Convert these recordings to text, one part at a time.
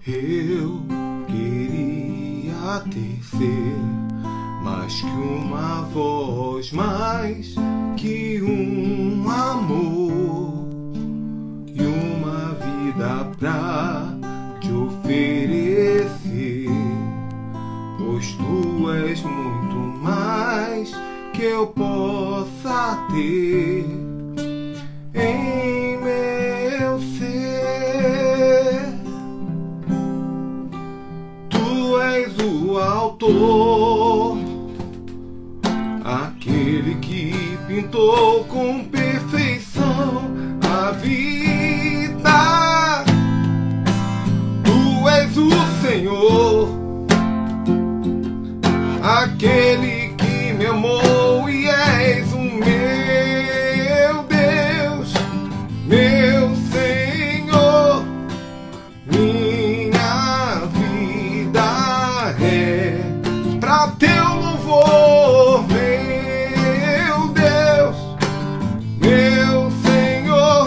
Eu queria tecer mais que uma voz, mais que um amor e uma vida pra te oferecer, pois tu és muito mais que eu possa ter em meu ser. Tu és o autor, aquele que pintou com perfeição a vida. Tu és o Senhor, aquele que me amou e és o meu Deus, meu Senhor. Minha vida é pra teu louvor, meu Deus, meu Senhor.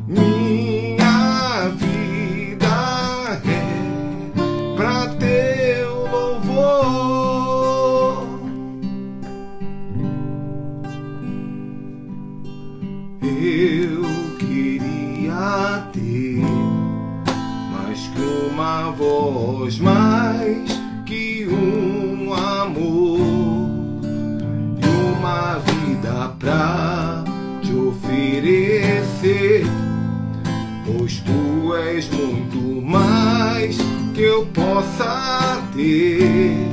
Minha vida é pra teu louvor. Eu queria ter mais que uma voz, mais que um amor e uma vida pra te oferecer, pois tu és muito mais que eu possa ter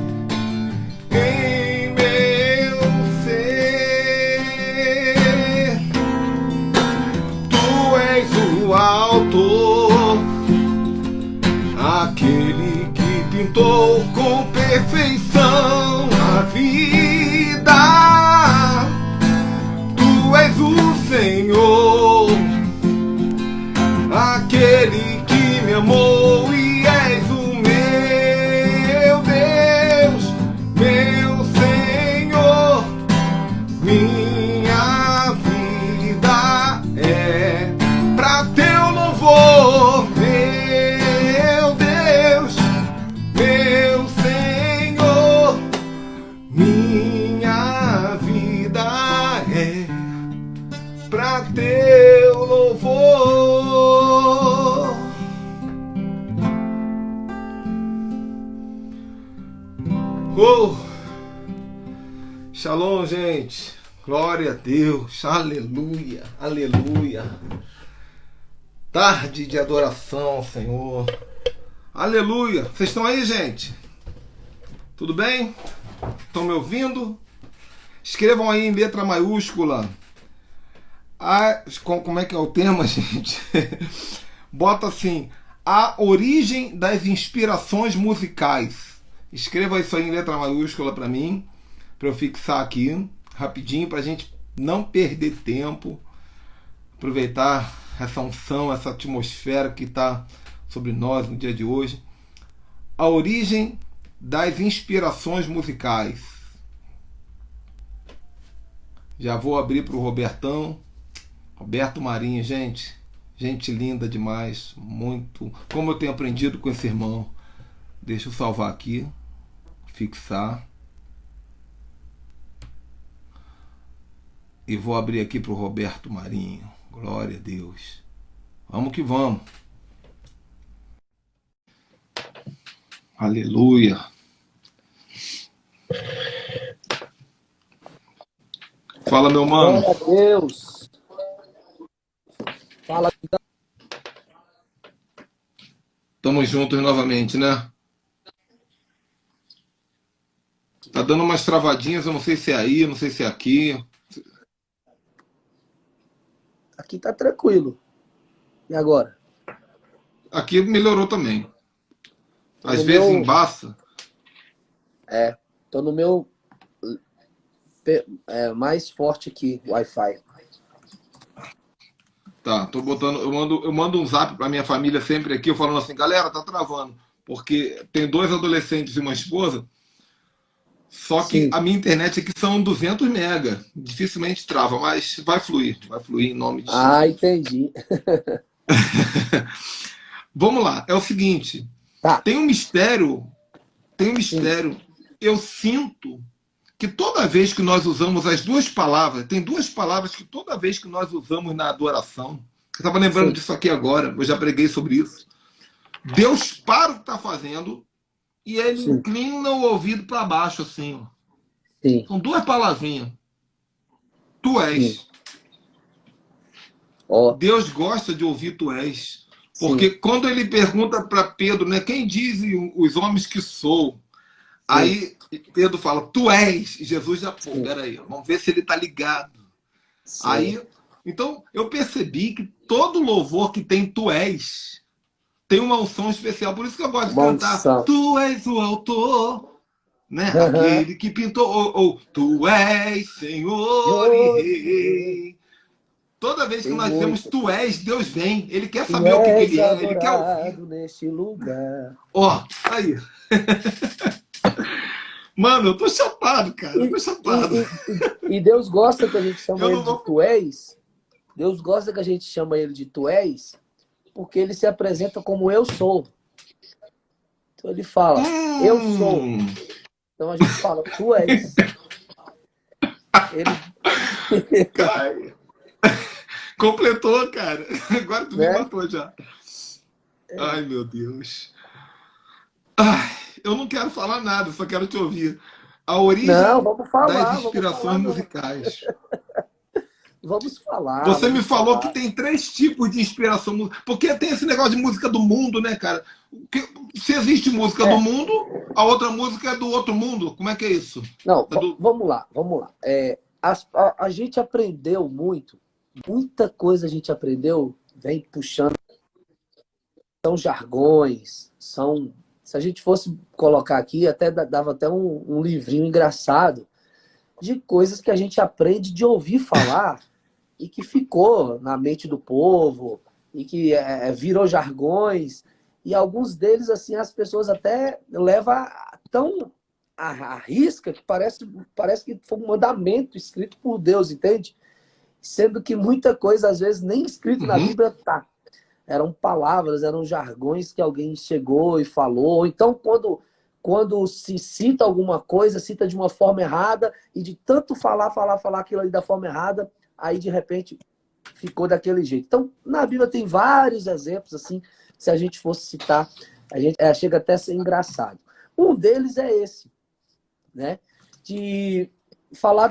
em meu ser. Tu és o autor, aquele que pintou com perfeição a vida. Tu és o Senhor, aquele que me amou e és o meu Deus, meu Senhor. Minha vida é pra teu louvor, meu Deus, meu Senhor. Minha vida é pra teu louvor. Oh, shalom, gente. Glória a Deus. Aleluia, aleluia. Tarde de adoração ao Senhor. Aleluia. Vocês estão aí, gente? Tudo bem? Estão me ouvindo? Escrevam aí em letra maiúscula. Como é que é o tema, gente? Bota assim: a origem das inspirações musicais. Escreva isso aí em letra maiúscula para mim, para eu fixar aqui rapidinho, para a gente não perder tempo, aproveitar essa unção, essa atmosfera que está sobre nós no dia de hoje. A origem das inspirações musicais. Já vou abrir para o Robertão. Roberto Marinho, gente linda demais, muito. Como eu tenho aprendido com esse irmão. Deixa eu salvar aqui, fixar. E vou abrir aqui para o Roberto Marinho. Glória a Deus. Vamos que vamos. Aleluia. Fala, meu mano. Glória a Deus. Fala. Tamo juntos novamente, né? Tá dando umas travadinhas, eu não sei se é aí, não sei se é aqui. Aqui tá tranquilo. E agora? Aqui melhorou também. Às No vezes meu- embaça. Tô no meu mais forte aqui, Wi-Fi. Tá, tô botando, eu mando um zap pra minha família sempre aqui, eu falando assim, galera, tá travando. Porque tem 2 adolescentes e uma esposa, só que Sim. a minha internet aqui são 200 mega. Dificilmente trava, mas vai fluir em nome de Jesus. Ah, entendi. vamos lá, é o seguinte, Tá. tem um mistério, tem um Sim, mistério. Eu sinto que toda vez que nós usamos as duas palavras, tem duas palavras que toda vez que nós usamos na adoração, eu estava lembrando sim, disso aqui agora, eu já preguei sobre isso. Deus para o que está fazendo e ele sim, inclina o ouvido para baixo, assim. Ó. sim, São duas palavrinhas. Tu sim. és. Ó, Deus gosta de ouvir tu és. Porque sim, quando ele pergunta para Pedro, né, quem dizem os homens que sou? sim, Aí Pedro fala, tu és. E Jesus já, pô, sim, peraí, vamos ver se ele está ligado. sim. Aí, então, eu percebi que todo louvor que tem tu és, tem uma unção especial. Por isso que eu gosto de Uma cantar, unção. tu és o autor, né? Aham. Aquele que pintou, ou tu és Senhor e Senhor e Rei, Rei. Toda vez que tem nós dizemos muito. tu és, Deus vem. Ele quer Tu saber o que és ele é, ele quer ouvir. adorado neste lugar. Ó, aí. Mano, eu tô chapado, cara. Eu E, tô chapado. e Deus gosta que a gente chama Eu ele não de vou. tu és. Deus gosta que a gente chama ele de tu és, porque ele se apresenta como eu sou. Então ele fala, eu sou. Hum. Então a gente fala, tu és. Ele, Cara, completou, cara. Agora tu me né? matou já. Ai, meu Deus. Ai, eu não quero falar nada, só quero te ouvir. A Não, origem das vamos inspirações falar não. musicais. Você me Vamos falou que falar. tem três tipos de inspiração. Porque tem esse negócio de música do mundo, né, cara? Se existe música do É, mundo, a outra música é do outro mundo. Como é que é isso? não, É do... vamos lá, vamos lá. A gente aprendeu muito, muita coisa a gente aprendeu, vem puxando, são jargões, são. Se a gente fosse colocar aqui, até dava até um livrinho engraçado de coisas que a gente aprende de ouvir falar e que ficou na mente do povo e que virou jargões. E alguns deles, assim, as pessoas até levam tão à risca que parece que foi um mandamento escrito por Deus, entende? Sendo que muita coisa, às vezes, nem escrito na Uhum, Bíblia tá. Eram palavras, eram jargões que alguém chegou e falou. Então, quando se cita alguma coisa, cita de uma forma errada, e de tanto falar aquilo ali da forma errada, aí de repente ficou daquele jeito. Então, na Bíblia tem vários exemplos, assim, se a gente fosse citar, a gente chega até a ser engraçado. Um deles é esse, né? De falar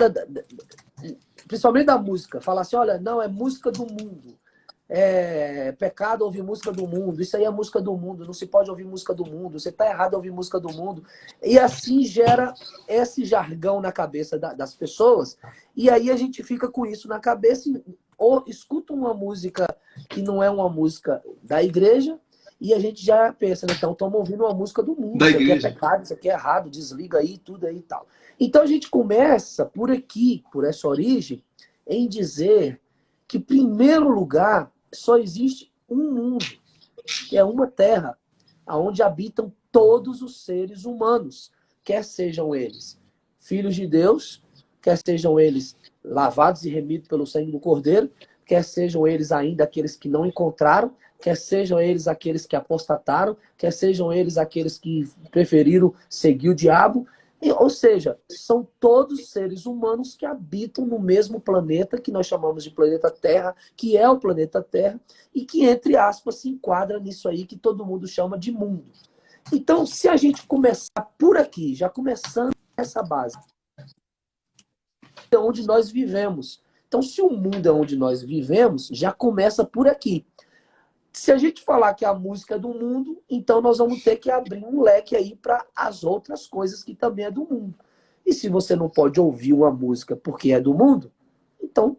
principalmente da música, falar assim, olha, não, é música do mundo. É pecado ouvir música do mundo, isso aí é música do mundo, não se pode ouvir música do mundo, você está errado a ouvir música do mundo. E assim gera esse jargão na cabeça das pessoas, e aí a gente fica com isso na cabeça, ou escuta uma música que não é uma música da igreja, e a gente já pensa, né, então estamos ouvindo uma música do mundo, da isso aqui é igreja. pecado, isso aqui é errado, desliga aí, tudo aí e tal. Então a gente começa por aqui, por essa origem, em dizer que, em primeiro lugar, só existe um mundo, que é uma terra, onde habitam todos os seres humanos, quer sejam eles filhos de Deus, quer sejam eles lavados e remidos pelo sangue do Cordeiro, quer sejam eles ainda aqueles que não encontraram, quer sejam eles aqueles que apostataram, quer sejam eles aqueles que preferiram seguir o diabo. Ou seja, são todos seres humanos que habitam no mesmo planeta, que nós chamamos de planeta Terra, que é o planeta Terra, e que, entre aspas, se enquadra nisso aí que todo mundo chama de mundo. Então, se a gente começar por aqui, já começando essa base, é onde nós vivemos. Então, se o mundo é onde nós vivemos, já começa por aqui. Se a gente falar que a música é do mundo, então nós vamos ter que abrir um leque aí para as outras coisas que também é do mundo. E se você não pode ouvir uma música porque é do mundo, então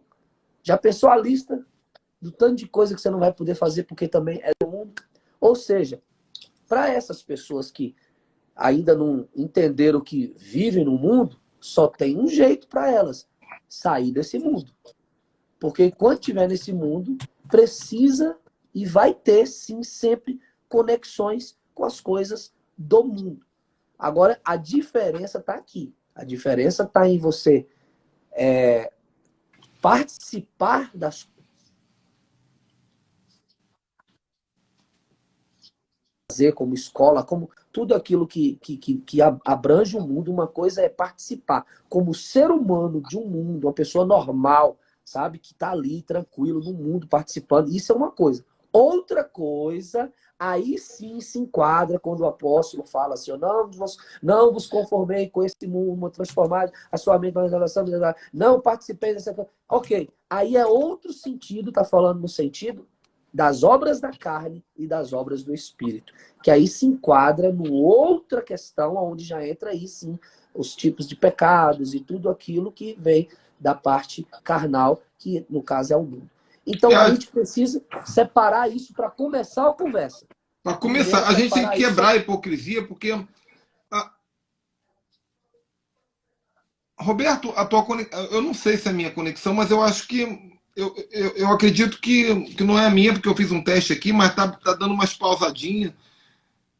já pensou a lista do tanto de coisa que você não vai poder fazer porque também é do mundo? Ou seja, para essas pessoas que ainda não entenderam que vivem no mundo, só tem um jeito para elas: sair desse mundo. Porque enquanto estiver nesse mundo, precisa e vai ter, sim, sempre conexões com as coisas do mundo. Agora, a diferença está aqui. A diferença está em você participar das como escola, como tudo aquilo que abrange o mundo. Uma coisa é participar como ser humano de um mundo, uma pessoa normal, sabe? Que está ali tranquilo no mundo participando. Isso é uma coisa. Outra coisa, aí sim se enquadra quando o apóstolo fala assim: não vos conformei com esse mundo, transformar a sua mente na relação, não participei dessa coisa. Ok, aí é outro sentido, está falando no sentido das obras da carne e das obras do Espírito, que aí se enquadra no outra questão, onde já entra aí sim os tipos de pecados e tudo aquilo que vem da parte carnal, que no caso é o mundo. Então a gente precisa separar isso para começar a conversa. Para começar, a gente tem que quebrar a hipocrisia, porque... Roberto, eu não sei se é a minha conexão, mas eu acho que... Eu acredito que não é a minha, porque eu fiz um teste aqui, mas tá dando umas pausadinhas.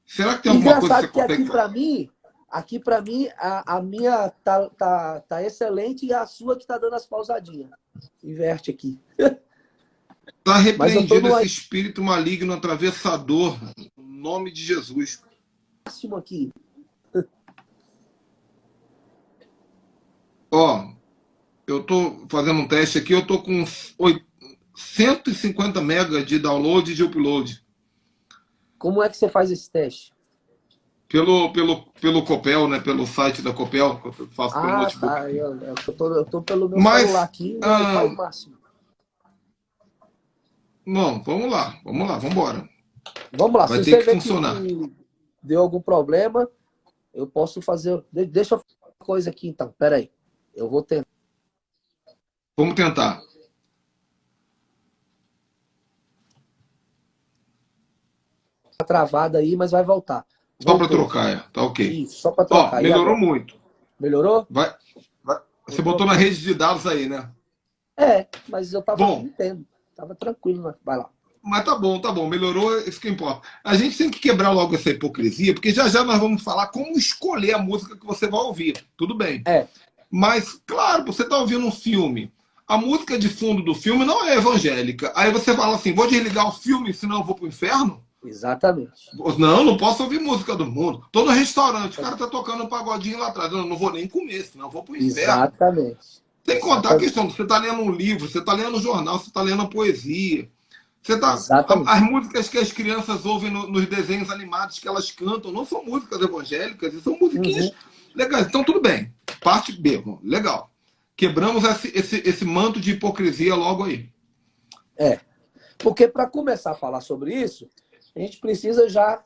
Será que tem alguma coisa que você consegue... Aqui para mim, a minha tá excelente e a sua que tá dando as pausadinhas. Inverte aqui. Está repreendido esse espírito maligno atravessador, no nome de Jesus. Máximo aqui. Ó, eu tô fazendo um teste aqui, eu tô com 150 megas de download e de upload. Como é que você faz esse teste? Pelo Copel, né? Pelo site da Copel, que eu faço pelo notebook. Tá. Eu tô pelo meu celular aqui, no Wi-Fi máximo. Não, vamos lá, vamos embora. Vamos lá, vai se ter você que funcionar. Que deu algum problema, eu posso fazer... Deixa eu fazer uma coisa aqui então, peraí. Eu vou tentar. Vamos tentar. Tá travada aí, mas vai voltar. Só para trocar, tá ok. Isso, só para trocar. Ó, melhorou muito. Melhorou? Você botou na rede de dados aí, né? Mas eu tava entendendo. Tava tranquilo, né? Vai lá. Mas tá bom, melhorou, isso que importa. A gente tem que quebrar logo essa hipocrisia, porque já nós vamos falar como escolher a música que você vai ouvir. Tudo bem. Mas, claro, você tá ouvindo um filme. A música de fundo do filme não é evangélica. Aí você fala assim, vou desligar o filme, senão eu vou pro inferno? Exatamente. Não posso ouvir música do mundo. Tô no restaurante, o cara tá tocando um pagodinho lá atrás. Eu não vou nem comer, senão eu vou pro inferno. Exatamente. Sem contar a questão, você tá lendo um livro, você tá lendo um jornal, você tá lendo poesia. As músicas que as crianças ouvem nos desenhos animados que elas cantam não são músicas evangélicas, são musiquinhas legais. Então, tudo bem. Parte B, legal. Quebramos esse manto de hipocrisia logo aí. Porque para começar a falar sobre isso, a gente precisa já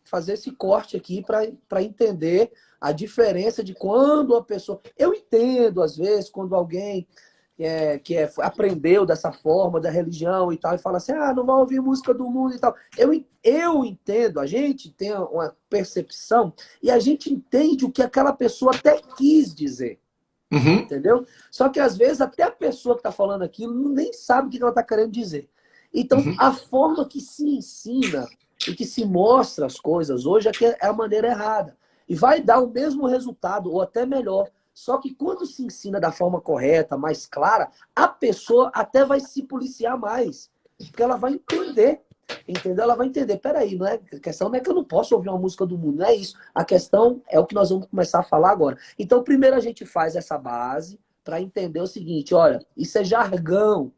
fazer esse corte aqui para entender a diferença de quando a pessoa... Eu entendo, às vezes, quando alguém aprendeu dessa forma da religião e tal, e fala assim, não vai ouvir música do mundo e tal. Eu entendo, a gente tem uma percepção e a gente entende o que aquela pessoa até quis dizer. Entendeu? Só que às vezes até a pessoa que está falando aquilo nem sabe o que ela está querendo dizer. Então, a forma que se ensina e que se mostra as coisas hoje é a maneira errada. E vai dar o mesmo resultado, ou até melhor. Só que quando se ensina da forma correta, mais clara, a pessoa até vai se policiar mais. Porque ela vai entender. Entendeu? Ela vai entender. Peraí, a questão não é que eu não posso ouvir uma música do mundo, não é isso. A questão é o que nós vamos começar a falar agora. Então, primeiro a gente faz essa base para entender o seguinte, olha, isso é jargão.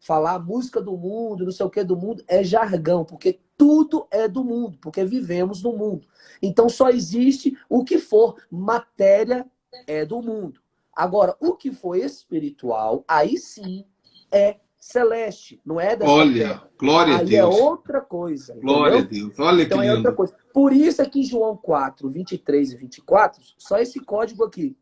Falar música do mundo, não sei o que do mundo, é jargão, porque tudo é do mundo, porque vivemos no mundo. Então só existe o que for matéria é do mundo. Agora, o que for espiritual, aí sim é celeste, não é dessa terra. Glória a Deus. Aí é outra coisa, glória entendeu? a Deus, olha então que lindo. É outra coisa. Por isso é que João 4, 23 e 24, só esse código aqui.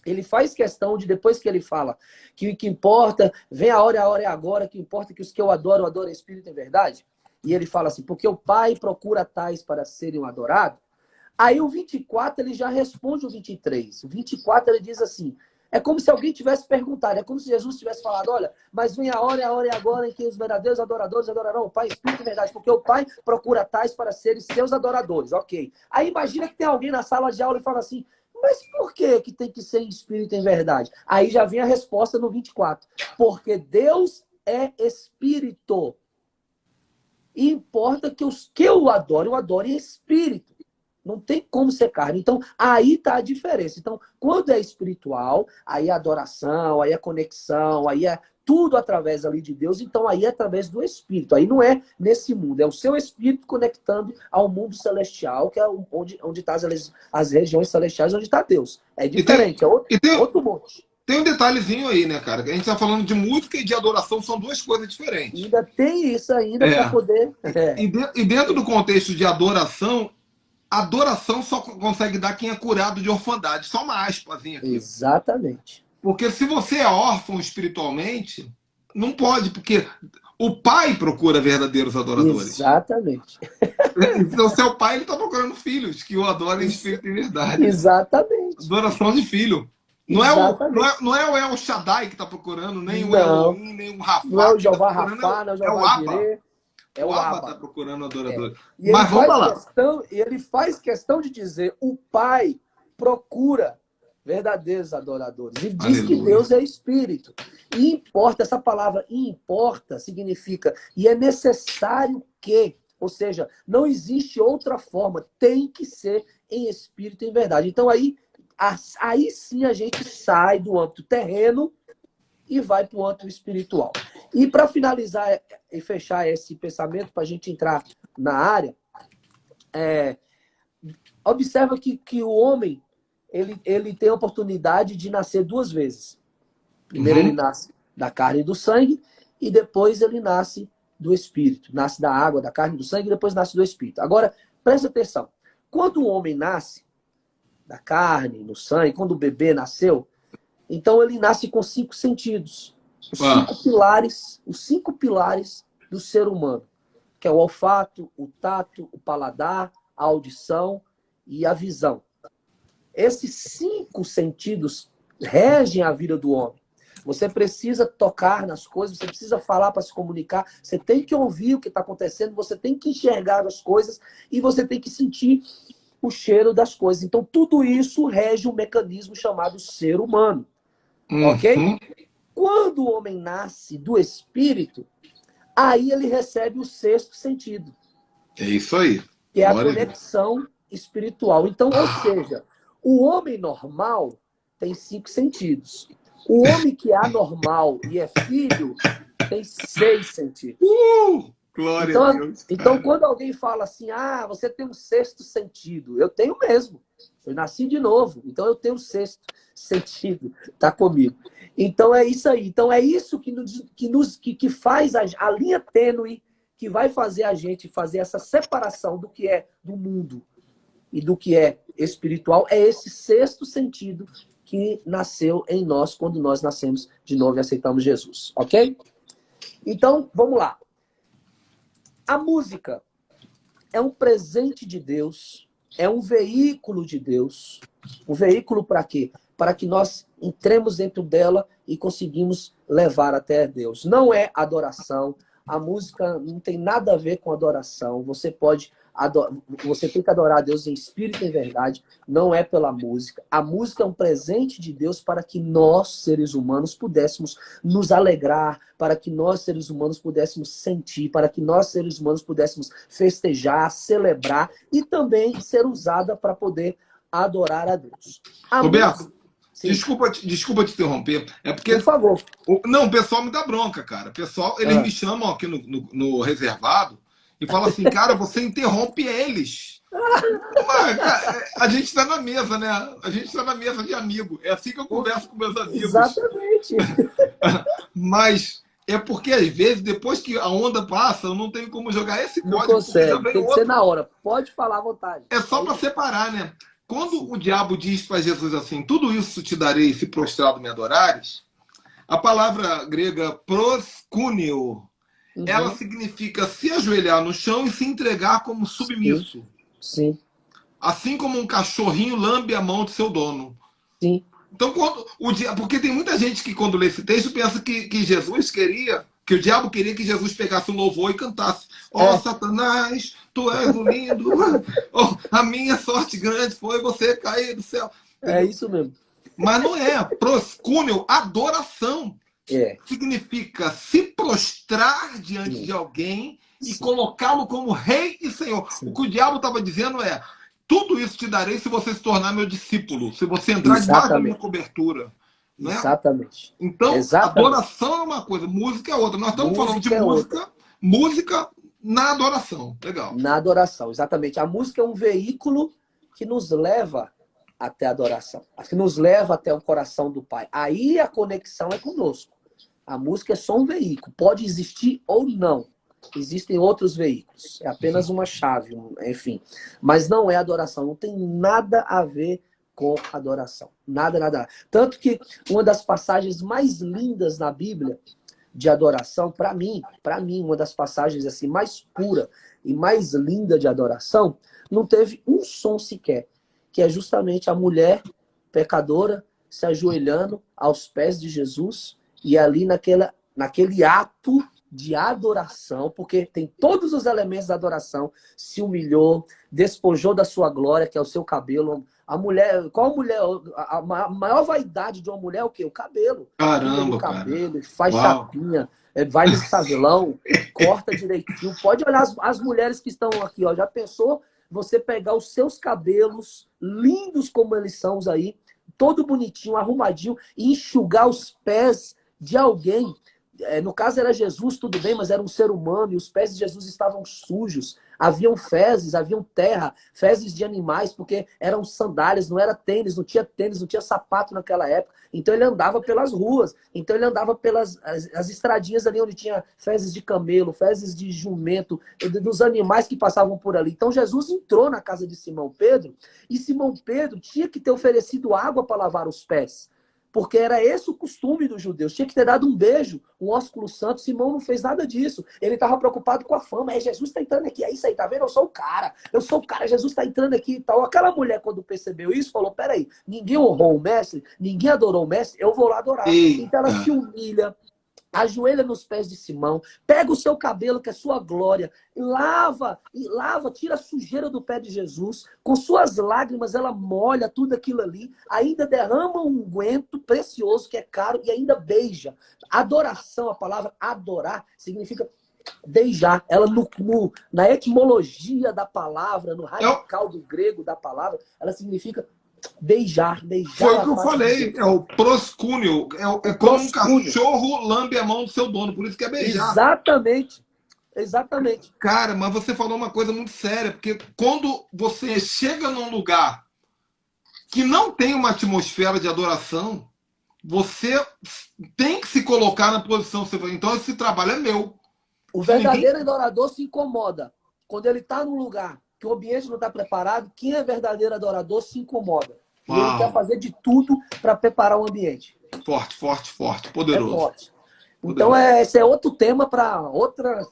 Ele faz questão de, depois que ele fala que o que importa, vem a hora é agora, que importa que os que eu adoro em espírito e em verdade. E ele fala assim, porque o Pai procura tais para serem adorados. Aí o 24 ele já responde o 23. O 24 ele diz assim, é como se alguém tivesse perguntado, é como se Jesus tivesse falado, olha, mas vem a hora é agora em que os verdadeiros adoradores adorarão o Pai em espírito e verdade, porque o Pai procura tais para serem seus adoradores, ok. Aí imagina que tem alguém na sala de aula e fala assim, mas por que tem que ser em espírito e em verdade? Aí já vem a resposta no 24. Porque Deus é espírito. E importa que eu adoro em espírito. Não tem como ser carne. Então, aí está a diferença. Então, quando é espiritual, aí é adoração, aí é conexão, aí é tudo através ali de Deus. Então, aí é através do Espírito. Aí não é nesse mundo. É o seu Espírito conectando ao mundo celestial, que é onde tá as regiões celestiais, onde está Deus. É diferente. É outro monte. Tem um detalhezinho aí, né, cara? A gente está falando de música e de adoração, são duas coisas diferentes. Ainda tem isso ainda para poder... E dentro do contexto de adoração só consegue dar quem é curado de orfandade. Só uma aspazinha aqui. Exatamente. Porque se você é órfão espiritualmente, não pode, porque o pai procura verdadeiros adoradores. Exatamente. Então, seu pai, ele está procurando filhos que o adorem em espírito e verdade. Exatamente. Adoração de filho. Não é o El Shaddai que está procurando, nem o Elohim, nem o Rafá. Não é o Jeová tá Rafá, não é o Jeová Jeová Jireh. É o Abba está procurando adorador. E mas vamos lá. Ele faz questão de dizer, o Pai procura verdadeiros adoradores. E diz que Deus é espírito. E importa, essa palavra importa significa, e é necessário que, ou seja, não existe outra forma, tem que ser em espírito e em verdade. Então aí sim a gente sai do âmbito terreno e vai para o âmbito espiritual. E para finalizar e fechar esse pensamento, para a gente entrar na área, observa que o homem ele tem a oportunidade de nascer duas vezes. Primeiro ele nasce da carne e do sangue, e depois ele nasce do espírito. Nasce da água, da carne e do sangue, e depois nasce do espírito. Agora, presta atenção. Quando o homem nasce da carne, no sangue, quando o bebê nasceu, então ele nasce com 5 sentidos. Os cinco pilares do ser humano, que é o olfato, o tato, o paladar, a audição e a visão. Esses 5 sentidos regem a vida do homem. Você precisa tocar nas coisas, você precisa falar para se comunicar, você tem que ouvir o que está acontecendo, você tem que enxergar as coisas e você tem que sentir o cheiro das coisas. Então, tudo isso rege um mecanismo chamado ser humano. Ok? Quando o homem nasce do espírito, aí ele recebe o 6º sentido. É isso aí. Que é a conexão espiritual. Então, ou seja, o homem normal tem 5 sentidos. O homem que é anormal e é filho tem 6 sentidos. Glória a Deus. Então, quando alguém fala assim, você tem um 6º sentido, eu tenho mesmo. Eu nasci de novo, então eu tenho um 6º sentido, tá comigo. Então é isso aí. Então é isso que faz a linha tênue que vai fazer a gente fazer essa separação do que é do mundo e do que é espiritual. É esse 6º sentido que nasceu em nós quando nós nascemos de novo e aceitamos Jesus, ok? Então, vamos lá. A música é um presente de Deus, é um veículo de Deus. Um veículo para quê? Para que nós entremos dentro dela e conseguimos levar até Deus. Não é adoração. A música não tem nada a ver com adoração. Você tem que adorar a Deus em espírito e em verdade. Não é pela música. A música é um presente de Deus para que nós, seres humanos, pudéssemos nos alegrar, para que nós, seres humanos, pudéssemos sentir, para que nós, seres humanos, pudéssemos festejar, celebrar e também ser usada para poder adorar a Deus. Roberto, desculpa te interromper. É porque, por favor. O pessoal me dá bronca, cara. O pessoal, eles me chamam aqui no reservado e falam assim, cara, você interrompe eles. Mas, cara, a gente está na mesa, né? A gente está na mesa de amigo. É assim que eu converso com meus amigos. Exatamente. Mas é porque, às vezes, depois que a onda passa, eu não tenho como jogar esse código. Não consegue, tem que ser na hora. Pode falar à vontade. É só para separar, né? Quando o diabo diz para Jesus assim, tudo isso te darei se prostrado me adorares, a palavra grega proscúneo, ela significa se ajoelhar no chão e se entregar como submisso. Sim. Assim como um cachorrinho lambe a mão de seu dono. Sim. Então, porque tem muita gente que quando lê esse texto pensa que Jesus queria, que o diabo queria que Jesus pegasse um louvor e cantasse. Satanás, tu és o lindo. A minha sorte grande foi você cair do céu. É isso mesmo. Mas não é. Proscúneo, adoração. É. Significa se prostrar diante de alguém e Sim, colocá-lo como rei e senhor. O sim. que o diabo estava dizendo é: tudo isso te darei se você se tornar meu discípulo, se você entrar debaixo da minha Exatamente. cobertura. Né? Exatamente. Então, Exatamente. adoração é uma coisa, música é outra. Nós estamos falando de Música é outra. música, música na adoração. Legal. Na adoração, exatamente. A música é um veículo que nos leva até a adoração, que nos leva até o coração do Pai. Aí a conexão é conosco. A música é só um veículo. Pode existir ou não. Existem outros veículos. É apenas uma chave, enfim. Mas não é adoração. Não tem nada a ver com adoração. Nada, nada. Tanto que uma das passagens mais lindas na Bíblia de adoração, para mim, uma das passagens assim mais pura e mais linda de adoração, não teve um som sequer, que é justamente a mulher pecadora se ajoelhando aos pés de Jesus e ali naquele ato de adoração, porque tem todos os elementos da adoração, se humilhou, despojou da sua glória, que é o seu cabelo. A mulher, qual mulher? A maior vaidade de uma mulher é o quê? O cabelo. Cuida do Caramba, cara. cabelo, faz Uau. chapinha, vai no salão, corta direitinho. Pode olhar as mulheres que estão aqui, ó. Já pensou você pegar os seus cabelos, lindos como eles são aí, todo bonitinho, arrumadinho, e enxugar os pés de alguém? No caso era Jesus, tudo bem, mas era um ser humano, e os pés de Jesus estavam sujos. Haviam fezes, haviam terra, fezes de animais, porque eram sandálias, não era tênis, não tinha sapato naquela época. Então ele andava pelas ruas, então ele andava pelas as estradinhas ali onde tinha fezes de camelo, fezes de jumento, dos animais que passavam por ali. Então Jesus entrou na casa de Simão Pedro, e Simão Pedro tinha que ter oferecido água para lavar os pés. Porque era esse o costume dos judeus. Tinha que ter dado um beijo, um ósculo santo. Simão não fez nada disso. Ele estava preocupado com a fama. Jesus está entrando aqui. É isso aí, tá vendo? Eu sou o cara. Eu sou o cara. Jesus está entrando aqui e tal. Aquela mulher, quando percebeu isso, falou: peraí, ninguém honrou o mestre, ninguém adorou o mestre, eu vou lá adorar. Então ela Eita. se humilha, ajoelha nos pés de Simão, pega o seu cabelo, que é sua glória, e lava, tira a sujeira do pé de Jesus, com suas lágrimas ela molha tudo aquilo ali, ainda derrama um unguento precioso, que é caro, e ainda beija. Adoração, a palavra adorar, significa beijar. Ela, na etimologia da palavra, no É, radical do grego da palavra, ela significa beijar, beijar foi o a que eu face de falei. Deus. É o proscúnio. O É como um proscúnio. cachorro lambe a mão do seu dono. Por isso que é beijar. Exatamente. Exatamente. Cara, mas você falou uma coisa muito séria. Porque quando você chega num lugar que não tem uma atmosfera de adoração, você tem que se colocar na posição. Então esse trabalho é meu. O Se ninguém. verdadeiro adorador se incomoda. Quando ele está num lugar que o ambiente não está preparado, quem é verdadeiro adorador se incomoda. E ele quer Uau! fazer de tudo para preparar o ambiente. Forte, forte, forte. É Poderoso. forte. Então, Poderoso. esse é outro tema para outra.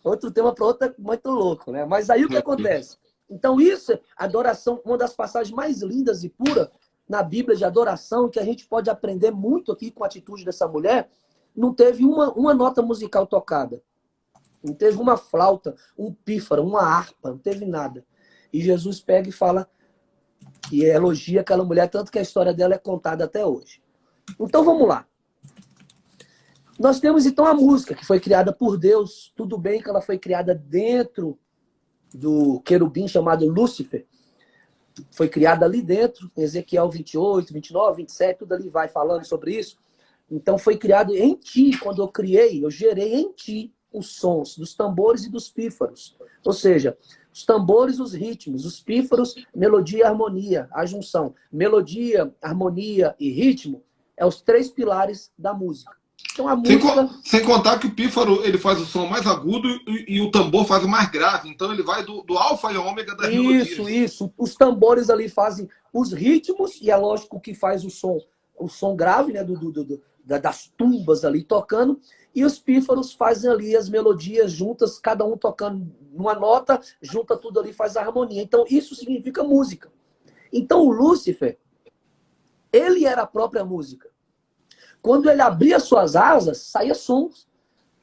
Outro tema para outra, muito louco, né? Mas aí o que Meu Deus. acontece? Então, isso, adoração, uma das passagens mais lindas e puras na Bíblia de adoração, que a gente pode aprender muito aqui com a atitude dessa mulher, não teve uma nota musical tocada. Não teve uma flauta, um pífaro, uma harpa, não teve nada. E Jesus pega e fala, e elogia aquela mulher, tanto que a história dela é contada até hoje. Então vamos lá. Nós temos então a música, que foi criada por Deus. Tudo bem que ela foi criada dentro do querubim chamado Lúcifer. Foi criada ali dentro, em Ezequiel 28, 29, 27, tudo ali vai falando sobre isso. Então foi criado em ti, quando eu criei, eu gerei em ti os sons dos tambores e dos pífaros. Ou seja, os tambores, os ritmos, os pífaros, melodia e harmonia, a junção. Melodia, harmonia e ritmo é os três pilares da música. Então a música... Sem contar que o pífaro ele faz o som mais agudo e o tambor faz o mais grave. Então ele vai do alfa e ômega das Isso, melodias. isso. Os tambores ali fazem os ritmos, e é lógico que faz o som grave, né, das tumbas ali tocando, e os pífaros fazem ali as melodias juntas, cada um tocando numa nota, junta tudo ali, faz a harmonia. Então isso significa música. Então o Lúcifer, ele era a própria música. Quando ele abria suas asas, saía sons.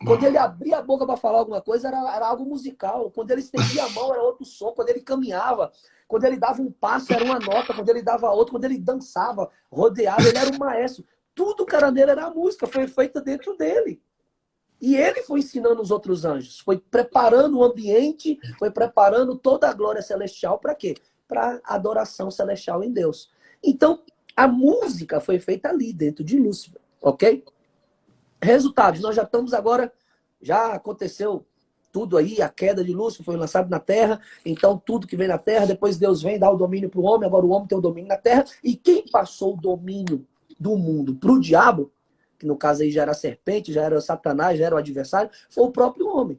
Quando ele abria a boca para falar alguma coisa, era algo musical. Quando ele estendia a mão, era outro som. Quando ele caminhava, quando ele dava um passo, era uma nota. Quando ele dava outra, quando ele dançava, rodeava, ele era um maestro. Tudo, cara, nele era a música. Foi feita dentro dele. E ele foi ensinando os outros anjos, foi preparando o ambiente, foi preparando toda a glória celestial para quê? Para adoração celestial em Deus. Então, a música foi feita ali, dentro de Lúcifer, ok? Resultados, nós já estamos agora, já aconteceu tudo aí, a queda de Lúcifer foi lançado na Terra, então tudo que vem na Terra, depois Deus vem dar o domínio para o homem, agora o homem tem o domínio na Terra, e quem passou o domínio do mundo para o diabo, que no caso aí já era a serpente, já era o Satanás, já era o adversário, foi o próprio homem.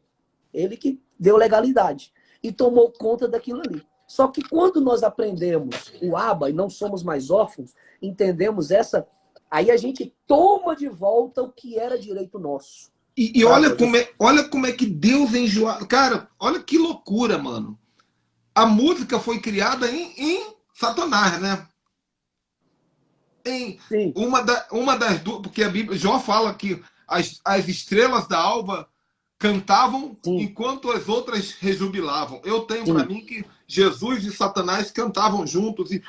Ele que deu legalidade e tomou conta daquilo ali. Só que quando nós aprendemos o Abba e não somos mais órfãos, entendemos essa, aí a gente toma de volta o que era direito nosso. E olha como é que Deus enjoa. Cara, olha que loucura, mano. A música foi criada em Satanás, né? Em Sim. uma das duas, porque a Bíblia, Jó fala que as estrelas da alva cantavam Sim. enquanto as outras rejubilavam. Eu tenho para Sim. mim que Jesus e Satanás cantavam juntos e Sim.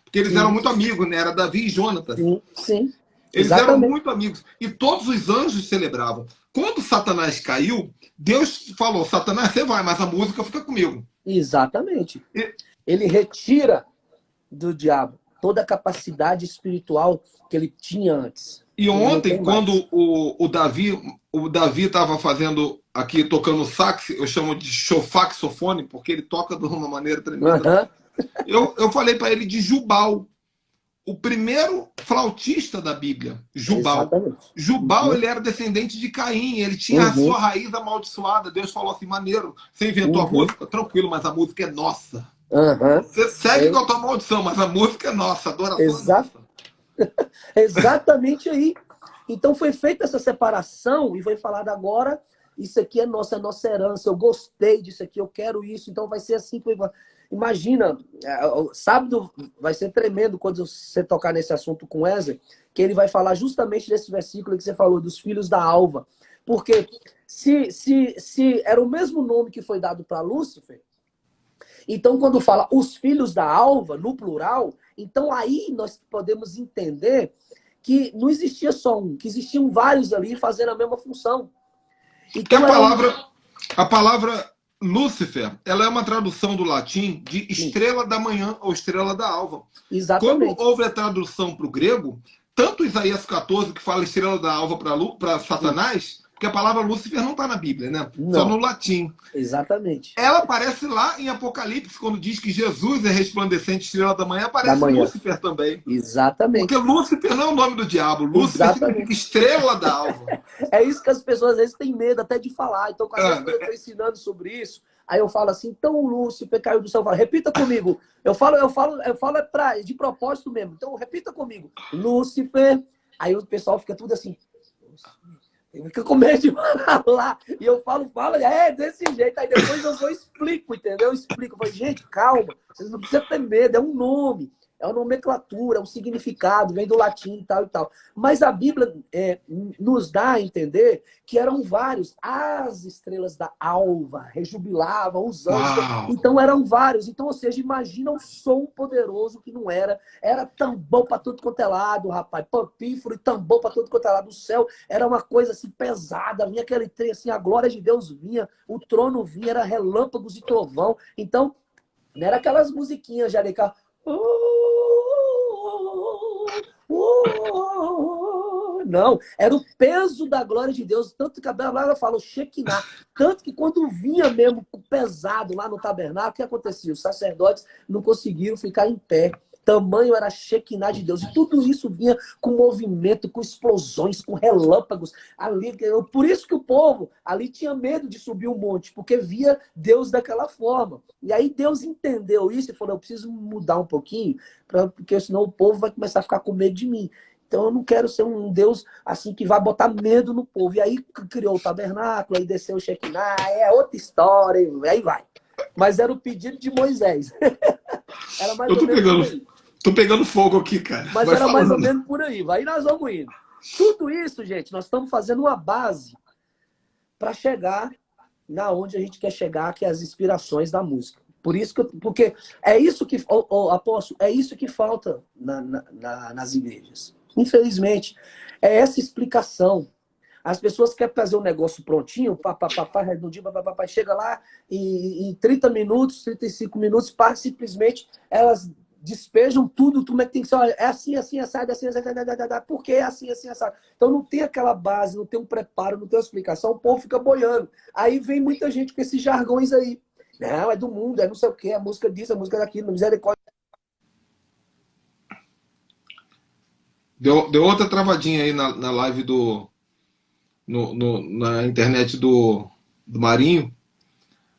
porque eles Sim. eram muito amigos, né? Era Davi e Jonatas. Sim. Sim. Eles eram Exatamente. muito amigos e todos os anjos celebravam. Quando Satanás caiu, Deus falou: Satanás, você vai, mas a música fica comigo. Exatamente. E, Ele retira do diabo toda a capacidade espiritual que ele tinha antes. e Ele não ontem, tem mais. quando o Davi estava fazendo aqui, tocando sax, eu chamo de saxofone, porque ele toca de uma maneira tremenda. Uhum. Eu falei para ele de Jubal, o primeiro flautista da Bíblia, Jubal. Exatamente. Jubal, Uhum. ele era descendente de Caim, ele tinha a Uhum. sua raiz amaldiçoada. Deus falou assim: maneiro, você inventou a Uhum. música? Tranquilo, mas a música é nossa. Uhum. Você segue É, com a tua maldição, mas a música é nossa, a adoração é exa nossa. exatamente aí. Então foi feita essa separação e foi falado agora, isso aqui é nossa herança, eu gostei disso aqui, eu quero isso, então vai ser assim. Imagina, sábado vai ser tremendo quando você tocar nesse assunto com Wesley, que ele vai falar justamente desse versículo que você falou, dos filhos da alva. Porque se era o mesmo nome que foi dado para Lúcifer, então quando fala os filhos da alva, no plural, então aí nós podemos entender que não existia só um, que existiam vários ali fazendo a mesma função. Que Então era um... a palavra Lúcifer, ela é uma tradução do latim de Sim, estrela da manhã ou estrela da alva. Quando exatamente. houve a tradução para o grego, tanto Isaías 14, que fala estrela da alva para Sim. Satanás, porque a palavra Lúcifer não está na Bíblia, né? Só no Não, latim. exatamente. Ela aparece lá em Apocalipse, quando diz que Jesus é resplandecente estrela da manhã, Da aparece manhã. Lúcifer também. Porque Exatamente. Lúcifer não é o nome do diabo. Lúcifer significa Exatamente. estrela da alva. É isso que as pessoas às vezes têm medo até de falar. Então, às vezes, Ah, quando eu estou ensinando sobre isso, aí eu falo assim, então o Lúcifer caiu do céu. Eu falo, repita comigo. Eu falo de propósito mesmo. Então, repita comigo. Lúcifer. Aí o pessoal fica tudo assim. Fica com medo de falar. E eu falo, desse jeito. Aí depois eu explico, entendeu? Eu explico. Eu falo, gente, calma. Vocês não precisam ter medo. É um nome. É uma nomenclatura, é um significado, vem do latim e tal e tal. Mas a Bíblia nos dá a entender que eram vários. As estrelas da alva rejubilavam, os anjos. uau! Então eram vários. Então, ou seja, imagina o som poderoso que não era. Era tambor para tudo quanto é lado, rapaz. Pampífero e tambor para tudo quanto é lado. O céu era uma coisa assim pesada. Vinha aquele trem assim, a glória de Deus vinha, o trono vinha, era relâmpagos e trovão. Então, não era aquelas musiquinhas já de cá. Não, era o peso da glória de Deus. Tanto que a Bíblia fala o Shekinah. Tanto que quando vinha mesmo pesado lá no tabernáculo, o que acontecia? Os sacerdotes não conseguiram ficar em pé. Tamanho era a Shekinah de Deus. E tudo isso vinha com movimento, com explosões, com relâmpagos. Ali, por isso que o povo ali tinha medo de subir o monte, porque via Deus daquela forma. E aí Deus entendeu isso e falou, eu preciso mudar um pouquinho, porque senão o povo vai começar a ficar com medo de mim. Então eu não quero ser um Deus assim que vai botar medo no povo. E aí criou o tabernáculo, aí desceu o Shekinah, é outra história, aí vai. Mas era o pedido de Moisés. Era mais Eu ou menos por aí. tô pegando fogo aqui, cara. Mas Vai era mais ou falando. menos por aí. Aí nós vamos indo. Tudo isso, gente, nós estamos fazendo uma base para chegar na onde a gente quer chegar, que é as inspirações da música. Por isso porque é isso que, apóstolo, é isso que falta nas igrejas. Infelizmente, é essa explicação. As pessoas querem fazer um negócio prontinho, pá, redondinho, pá, chega lá e em 30 minutos, 35 minutos, pá, simplesmente elas despejam tudo, como é que tem que ser, olha, é assim, assado, assim, por que é assim, assado? Então não tem aquela base, não tem um preparo, não tem uma explicação, o povo fica boiando. Aí vem muita gente com esses jargões aí. Não, é do mundo, é não sei o quê, a música disso, a música daquilo, misericórdia. Deu outra travadinha aí na live na internet do Marinho.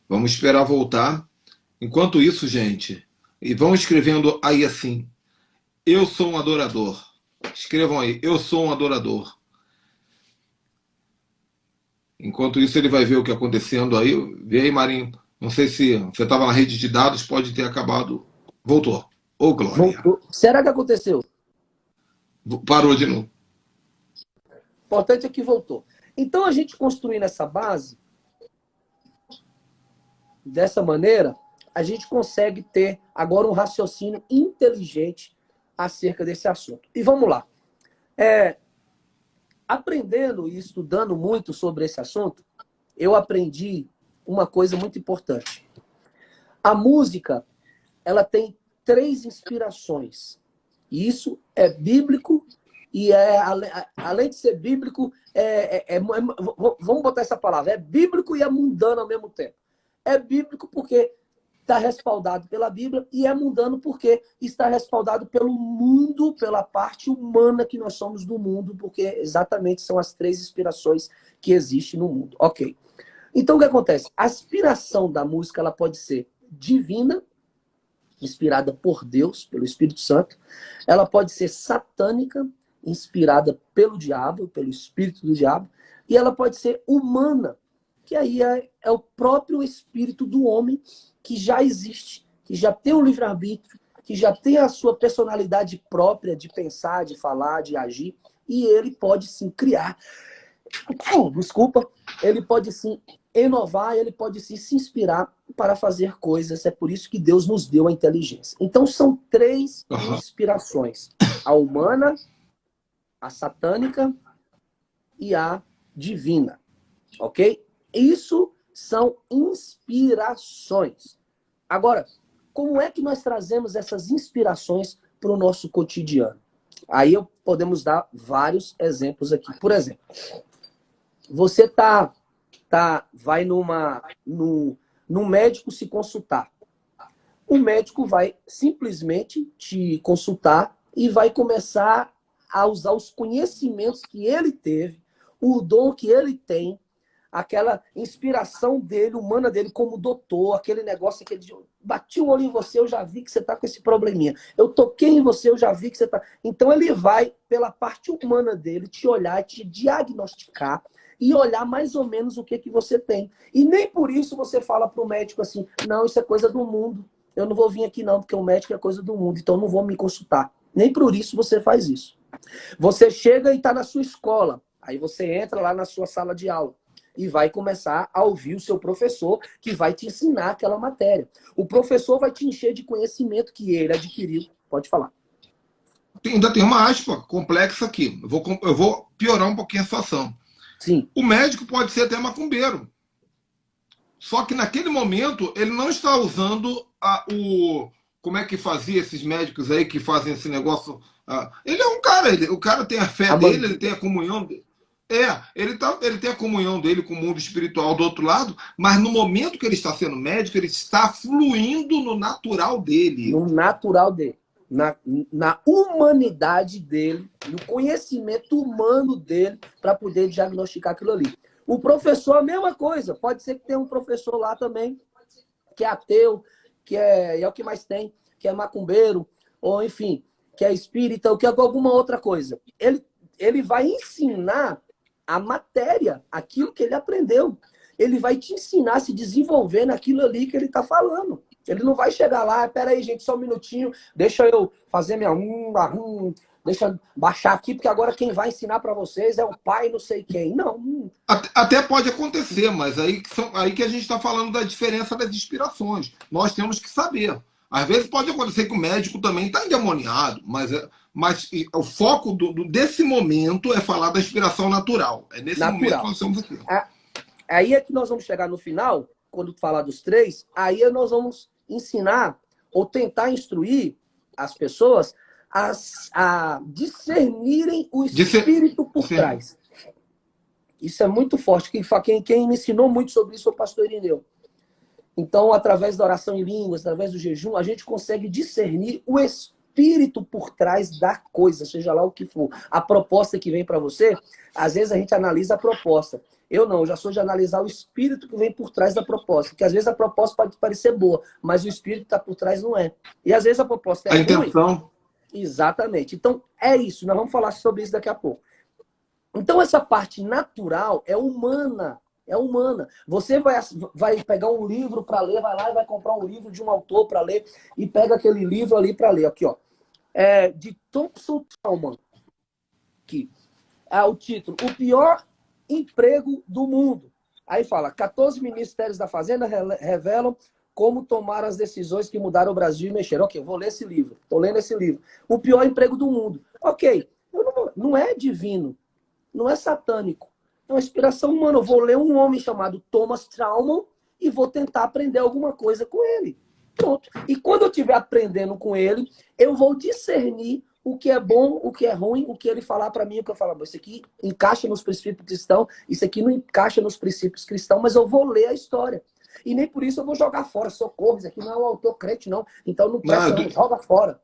Vamos esperar voltar. Enquanto isso, gente, e vão escrevendo aí assim: eu sou um adorador. Escrevam aí: eu sou um adorador. Enquanto isso, ele vai ver o que está acontecendo aí. Vê aí, Marinho. Não sei se você estava na rede de dados, pode ter acabado. Voltou. Ô, Glória. Voltou. Será que aconteceu? Parou de novo. O importante é que voltou. Então, a gente construindo essa base, dessa maneira, a gente consegue ter agora um raciocínio inteligente acerca desse assunto. E vamos lá. Aprendendo e estudando muito sobre esse assunto, eu aprendi uma coisa muito importante. A música, ela tem 3 inspirações. E isso é bíblico e além de ser bíblico, vamos botar essa palavra, é bíblico e é mundano ao mesmo tempo. É bíblico porque está respaldado pela Bíblia e é mundano porque está respaldado pelo mundo, pela parte humana que nós somos do mundo, porque exatamente são as 3 inspirações que existem no mundo. Ok. Então, o que acontece? A inspiração da música ela pode ser divina, inspirada por Deus, pelo Espírito Santo. Ela pode ser satânica, inspirada pelo diabo, pelo espírito do diabo. E ela pode ser humana, que aí é o próprio espírito do homem que já existe, que já tem um livre-arbítrio, que já tem a sua personalidade própria de pensar, de falar, de agir, e ele pode sim criar. Desculpa, ele pode sim inovar, ele pode sim se inspirar para fazer coisas. É por isso que Deus nos deu a inteligência. Então são 3 inspirações: a humana, a satânica e a divina. Ok? Isso são inspirações. Agora, como é que nós trazemos essas inspirações para o nosso cotidiano? Aí podemos dar vários exemplos aqui. Por exemplo, você vai num médico se consultar. O médico vai simplesmente te consultar e vai começar a usar os conhecimentos que ele teve, o dom que ele tem, aquela inspiração dele, humana dele como doutor, aquele negócio que ele bati o olho em você, eu já vi que você está com esse probleminha. Eu toquei em você, eu já vi que você está... Então ele vai, pela parte humana dele, te olhar, te diagnosticar e olhar mais ou menos o que você tem. E nem por isso você fala para o médico assim, não, isso é coisa do mundo. Eu não vou vir aqui não, porque o médico é coisa do mundo, então eu não vou me consultar. Nem por isso você faz isso. Você chega e está na sua escola, aí você entra lá na sua sala de aula e vai começar a ouvir o seu professor, que vai te ensinar aquela matéria. O professor vai te encher de conhecimento que ele adquiriu. Pode falar. Ainda tem uma aspa complexa aqui. Eu vou piorar um pouquinho a situação. Sim. O médico pode ser até macumbeiro. Só que naquele momento ele não está usando como é que fazia esses médicos aí que fazem esse negócio? Ele é um cara, o cara tem a fé dele, ele tem a comunhão dele. Ele tem a comunhão dele com o mundo espiritual do outro lado, mas no momento que ele está sendo médico, ele está fluindo no natural dele. No natural dele. Na humanidade dele, no conhecimento humano dele, para poder diagnosticar aquilo ali. O professor, a mesma coisa. Pode ser que tenha um professor lá também, que é ateu, que é o que mais tem, que é macumbeiro, ou enfim, que é espírita, ou que é alguma outra coisa. Ele vai ensinar a matéria, aquilo que ele aprendeu. Ele vai te ensinar a se desenvolver naquilo ali que ele está falando. Ele não vai chegar lá, peraí, gente, só um minutinho, deixa eu fazer minha deixa eu baixar aqui, porque agora quem vai ensinar para vocês é o pai não sei quem. Não. Até pode acontecer, mas aí que a gente está falando da diferença das inspirações. Nós temos que saber. Às vezes pode acontecer que o médico também está endemoniado, mas o foco desse momento é falar da inspiração natural. É nesse momento que Natural. nós estamos aqui. Aí é que nós vamos chegar no final, quando falar dos três, aí nós vamos ensinar ou tentar instruir as pessoas a discernirem o espírito por trás. Isso é muito forte. Quem me ensinou muito sobre isso é o pastor Irineu. Então, através da oração em línguas, através do jejum, a gente consegue discernir o espírito por trás da coisa, seja lá o que for. A proposta que vem para você, às vezes a gente analisa a proposta. Eu não, eu já sou de analisar o espírito que vem por trás da proposta. Porque às vezes a proposta pode parecer boa, mas o espírito que está por trás não é. E às vezes a proposta é ruim. A intenção. Exatamente. Então, é isso. Nós vamos falar sobre isso daqui a pouco. Então, essa parte natural é humana. É humana. Você vai pegar um livro para ler, vai lá e vai comprar um livro de um autor para ler e pega aquele livro ali para ler. Aqui, ó. É de Thompson Thalmann. Aqui. O título. O pior emprego do mundo. Aí fala, 14 ministérios da Fazenda revelam como tomar as decisões que mudaram o Brasil e mexeram. Ok, eu vou ler esse livro. Estou lendo esse livro. O pior emprego do mundo. Ok, não é divino. Não é satânico. É uma inspiração humana. Eu vou ler um homem chamado Thomas Thalmann e vou tentar aprender alguma coisa com ele. Pronto. E quando eu estiver aprendendo com ele, eu vou discernir o que é bom, o que é ruim, o que ele falar para mim, o que eu falar. Isso aqui encaixa nos princípios cristãos, isso aqui não encaixa nos princípios cristãos, mas eu vou ler a história. E nem por isso eu vou jogar fora. Socorro, isso aqui não é um autor crente, não. Então não presta, não. Joga fora.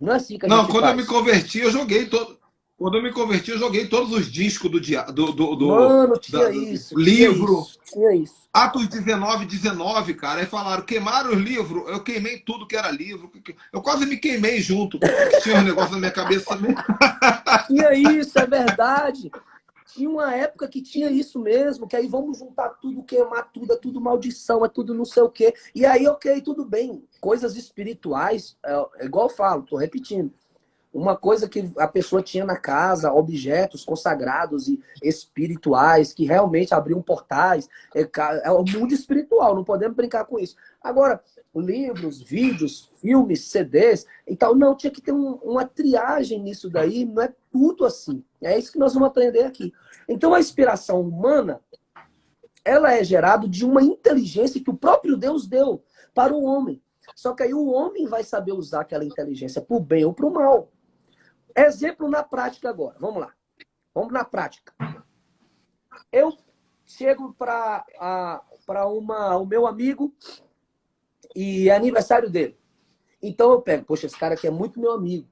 Não é assim que a gente faz. Quando eu me converti, eu joguei todo. Quando eu me converti, eu joguei todos os discos do Mano, tinha isso. Livro. Tinha isso. Atos 19, cara. Aí falaram, queimaram os livros. Eu queimei tudo que era livro. Eu quase me queimei junto. Tinha um negócio na minha cabeça também. Tinha isso, é verdade. Tinha uma época que tinha isso mesmo, que aí vamos juntar tudo, queimar tudo, é tudo maldição, é tudo não sei o quê. E aí, ok, tudo bem. Coisas espirituais, é igual eu falo, tô repetindo. Uma coisa que a pessoa tinha na casa, objetos consagrados e espirituais, que realmente abriam portais. É o mundo espiritual, não podemos brincar com isso. Agora, livros, vídeos, filmes, CDs e tal, não, tinha que ter uma triagem nisso daí, não é tudo assim. É isso que nós vamos aprender aqui. Então, a inspiração humana, ela é gerada de uma inteligência que o próprio Deus deu para o homem. Só que aí o homem vai saber usar aquela inteligência para o bem ou para o mal. Exemplo na prática agora. Vamos lá. Vamos na prática. Eu chego para o meu amigo e é aniversário dele. Então eu pego, poxa, esse cara aqui é muito meu amigo.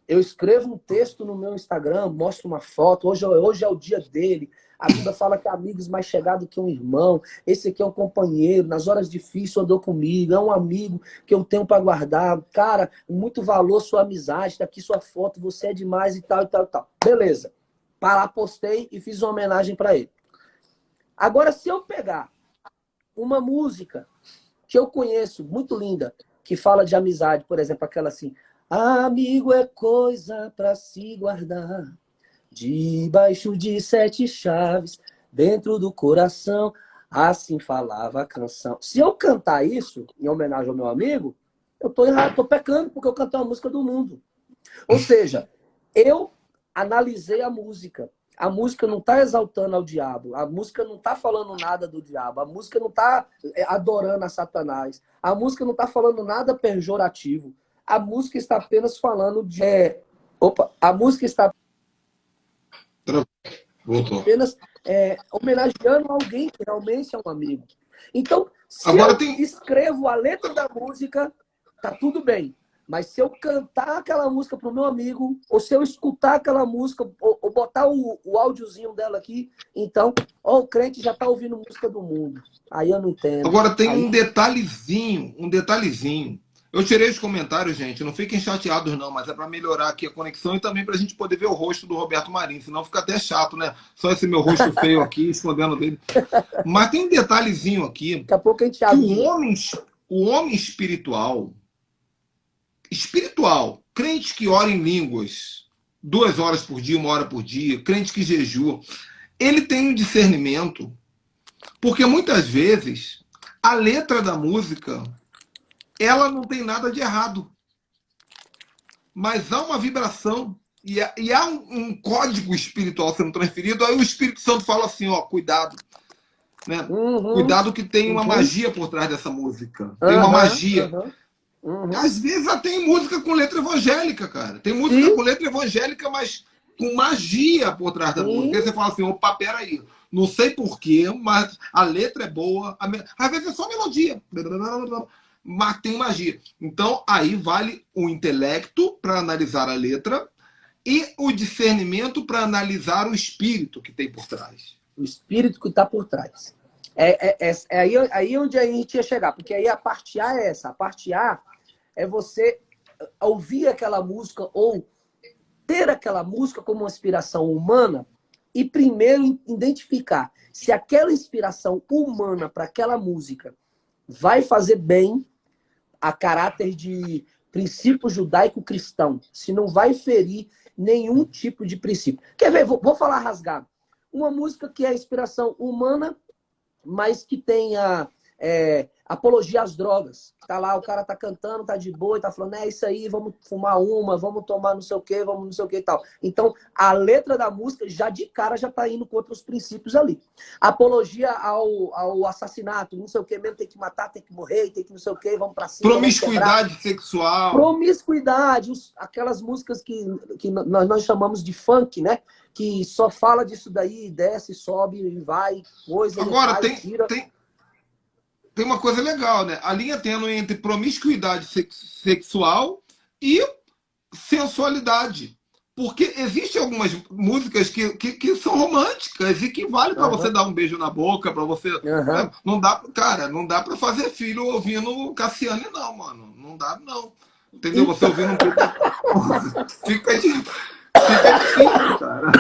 Eu escrevo um texto no meu Instagram, mostro uma foto. Hoje é o dia dele. A Bíblia fala que é amigos mais chegado que um irmão. Esse aqui é um companheiro. Nas horas difíceis andou comigo. É um amigo que eu tenho para guardar. Cara, muito valor sua amizade. Tá aqui sua foto. Você é demais e tal, e tal, e tal. Beleza. Para lá, postei e fiz uma homenagem para ele. Agora, se eu pegar uma música que eu conheço, muito linda, que fala de amizade, por exemplo, aquela assim... Amigo é coisa para se guardar, debaixo de 7 chaves, dentro do coração, assim falava a canção. Se eu cantar isso, em homenagem ao meu amigo, eu tô errado, tô pecando, porque eu cantei uma música do mundo. Ou seja, eu analisei a música. A música não está exaltando ao diabo, a música não está falando nada do diabo, a música não está adorando a Satanás, a música não está falando nada pejorativo. A música está apenas falando de... a música está apenas homenageando alguém que realmente é um amigo. Então, se eu escrevo a letra da música, tá tudo bem. Mas se eu cantar aquela música pro meu amigo, ou se eu escutar aquela música, ou botar o áudiozinho dela aqui, então, o crente já tá ouvindo música do mundo. Aí eu não entendo. Agora tem um detalhezinho. Eu tirei os comentários, gente. Não fiquem chateados, não, mas é para melhorar aqui a conexão e também para a gente poder ver o rosto do Roberto Marinho. Senão fica até chato, né? Só esse meu rosto feio aqui, escondendo dele. Mas tem um detalhezinho aqui. Daqui a pouco a gente abre. O homem espiritual, crente que ora em línguas 2 horas por dia, 1 hora por dia, crente que jejua, ele tem um discernimento, porque muitas vezes a letra da música ela não tem nada de errado. Mas há uma vibração e há um código espiritual sendo transferido. Aí o Espírito Santo fala assim, ó, cuidado, né? Uhum, Cuidado que tem uma uhum, magia por trás dessa música. Tem uma aham, magia. aham, uhum. Às vezes até tem música com letra evangélica, cara. Tem música Sim, com letra evangélica, mas com magia por trás da música. Aí sim. você fala assim, opa, peraí. Não sei porquê, mas a letra é boa. Às vezes é só melodia. Mas tem magia. Então, aí vale o intelecto para analisar a letra e o discernimento para analisar o espírito que tem por trás. O espírito que está por trás. É aí onde a gente ia chegar, porque aí a parte A é essa. A parte A é você ouvir aquela música ou ter aquela música como uma inspiração humana e primeiro identificar se aquela inspiração humana para aquela música vai fazer bem a caráter de princípio judaico-cristão, se não vai ferir nenhum tipo de princípio. Quer ver? Vou falar rasgado. Uma música que é inspiração humana, mas que tenha apologia às drogas. Tá lá, o cara tá cantando, tá de boa, e tá falando, é isso aí, vamos fumar uma, vamos tomar não sei o quê, vamos não sei o quê e tal. Então, a letra da música, já de cara, já tá indo contra os princípios ali. Apologia ao assassinato, não sei o quê, mesmo tem que matar, tem que morrer, tem que não sei o quê, vamos pra cima, vamos quebrar. Promiscuidade sexual. Promiscuidade, aquelas músicas que nós chamamos de funk, né? Que só fala disso daí, desce, sobe, e vai, coisa, e Agora, faz, tira. tem uma coisa legal, né? A linha tênue entre promiscuidade sexual e sensualidade. Porque existem algumas músicas que são românticas e que vale para você Aham, dar um beijo na boca, para você. aham. Não dá, cara, não dá para fazer filho ouvindo Cassiane, não, mano. Não dá, não. Entendeu? Você Então, ouvindo um pouco. Fica difícil, cara.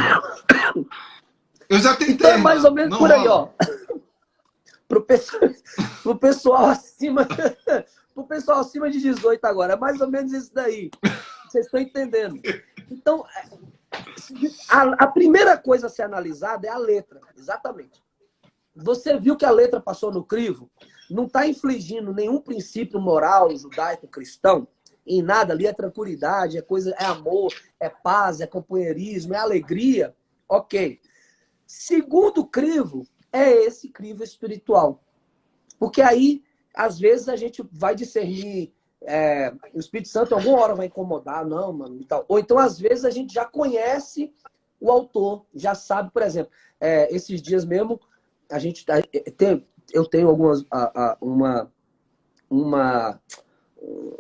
Eu já então é tentei, mais ou mano. menos Não por aí, rola. ó. Pro pessoal, pro pessoal acima, pro pessoal acima de 18 agora. É mais ou menos isso daí. Vocês estão entendendo? Então, a primeira coisa a ser analisada é a letra, exatamente. Você viu que a letra passou no crivo? Não está infligindo nenhum princípio moral judaico-cristão em nada. Ali é tranquilidade, é coisa, é amor, é paz, é companheirismo, é alegria. Ok. Segundo crivo é esse crivo espiritual. Porque aí, às vezes, a gente vai discernir. O Espírito Santo, alguma hora, vai incomodar, não, mano, e tal. Ou então, às vezes, a gente já conhece o autor, já sabe, por exemplo, esses dias mesmo, a gente eu tenho algumas. Uma.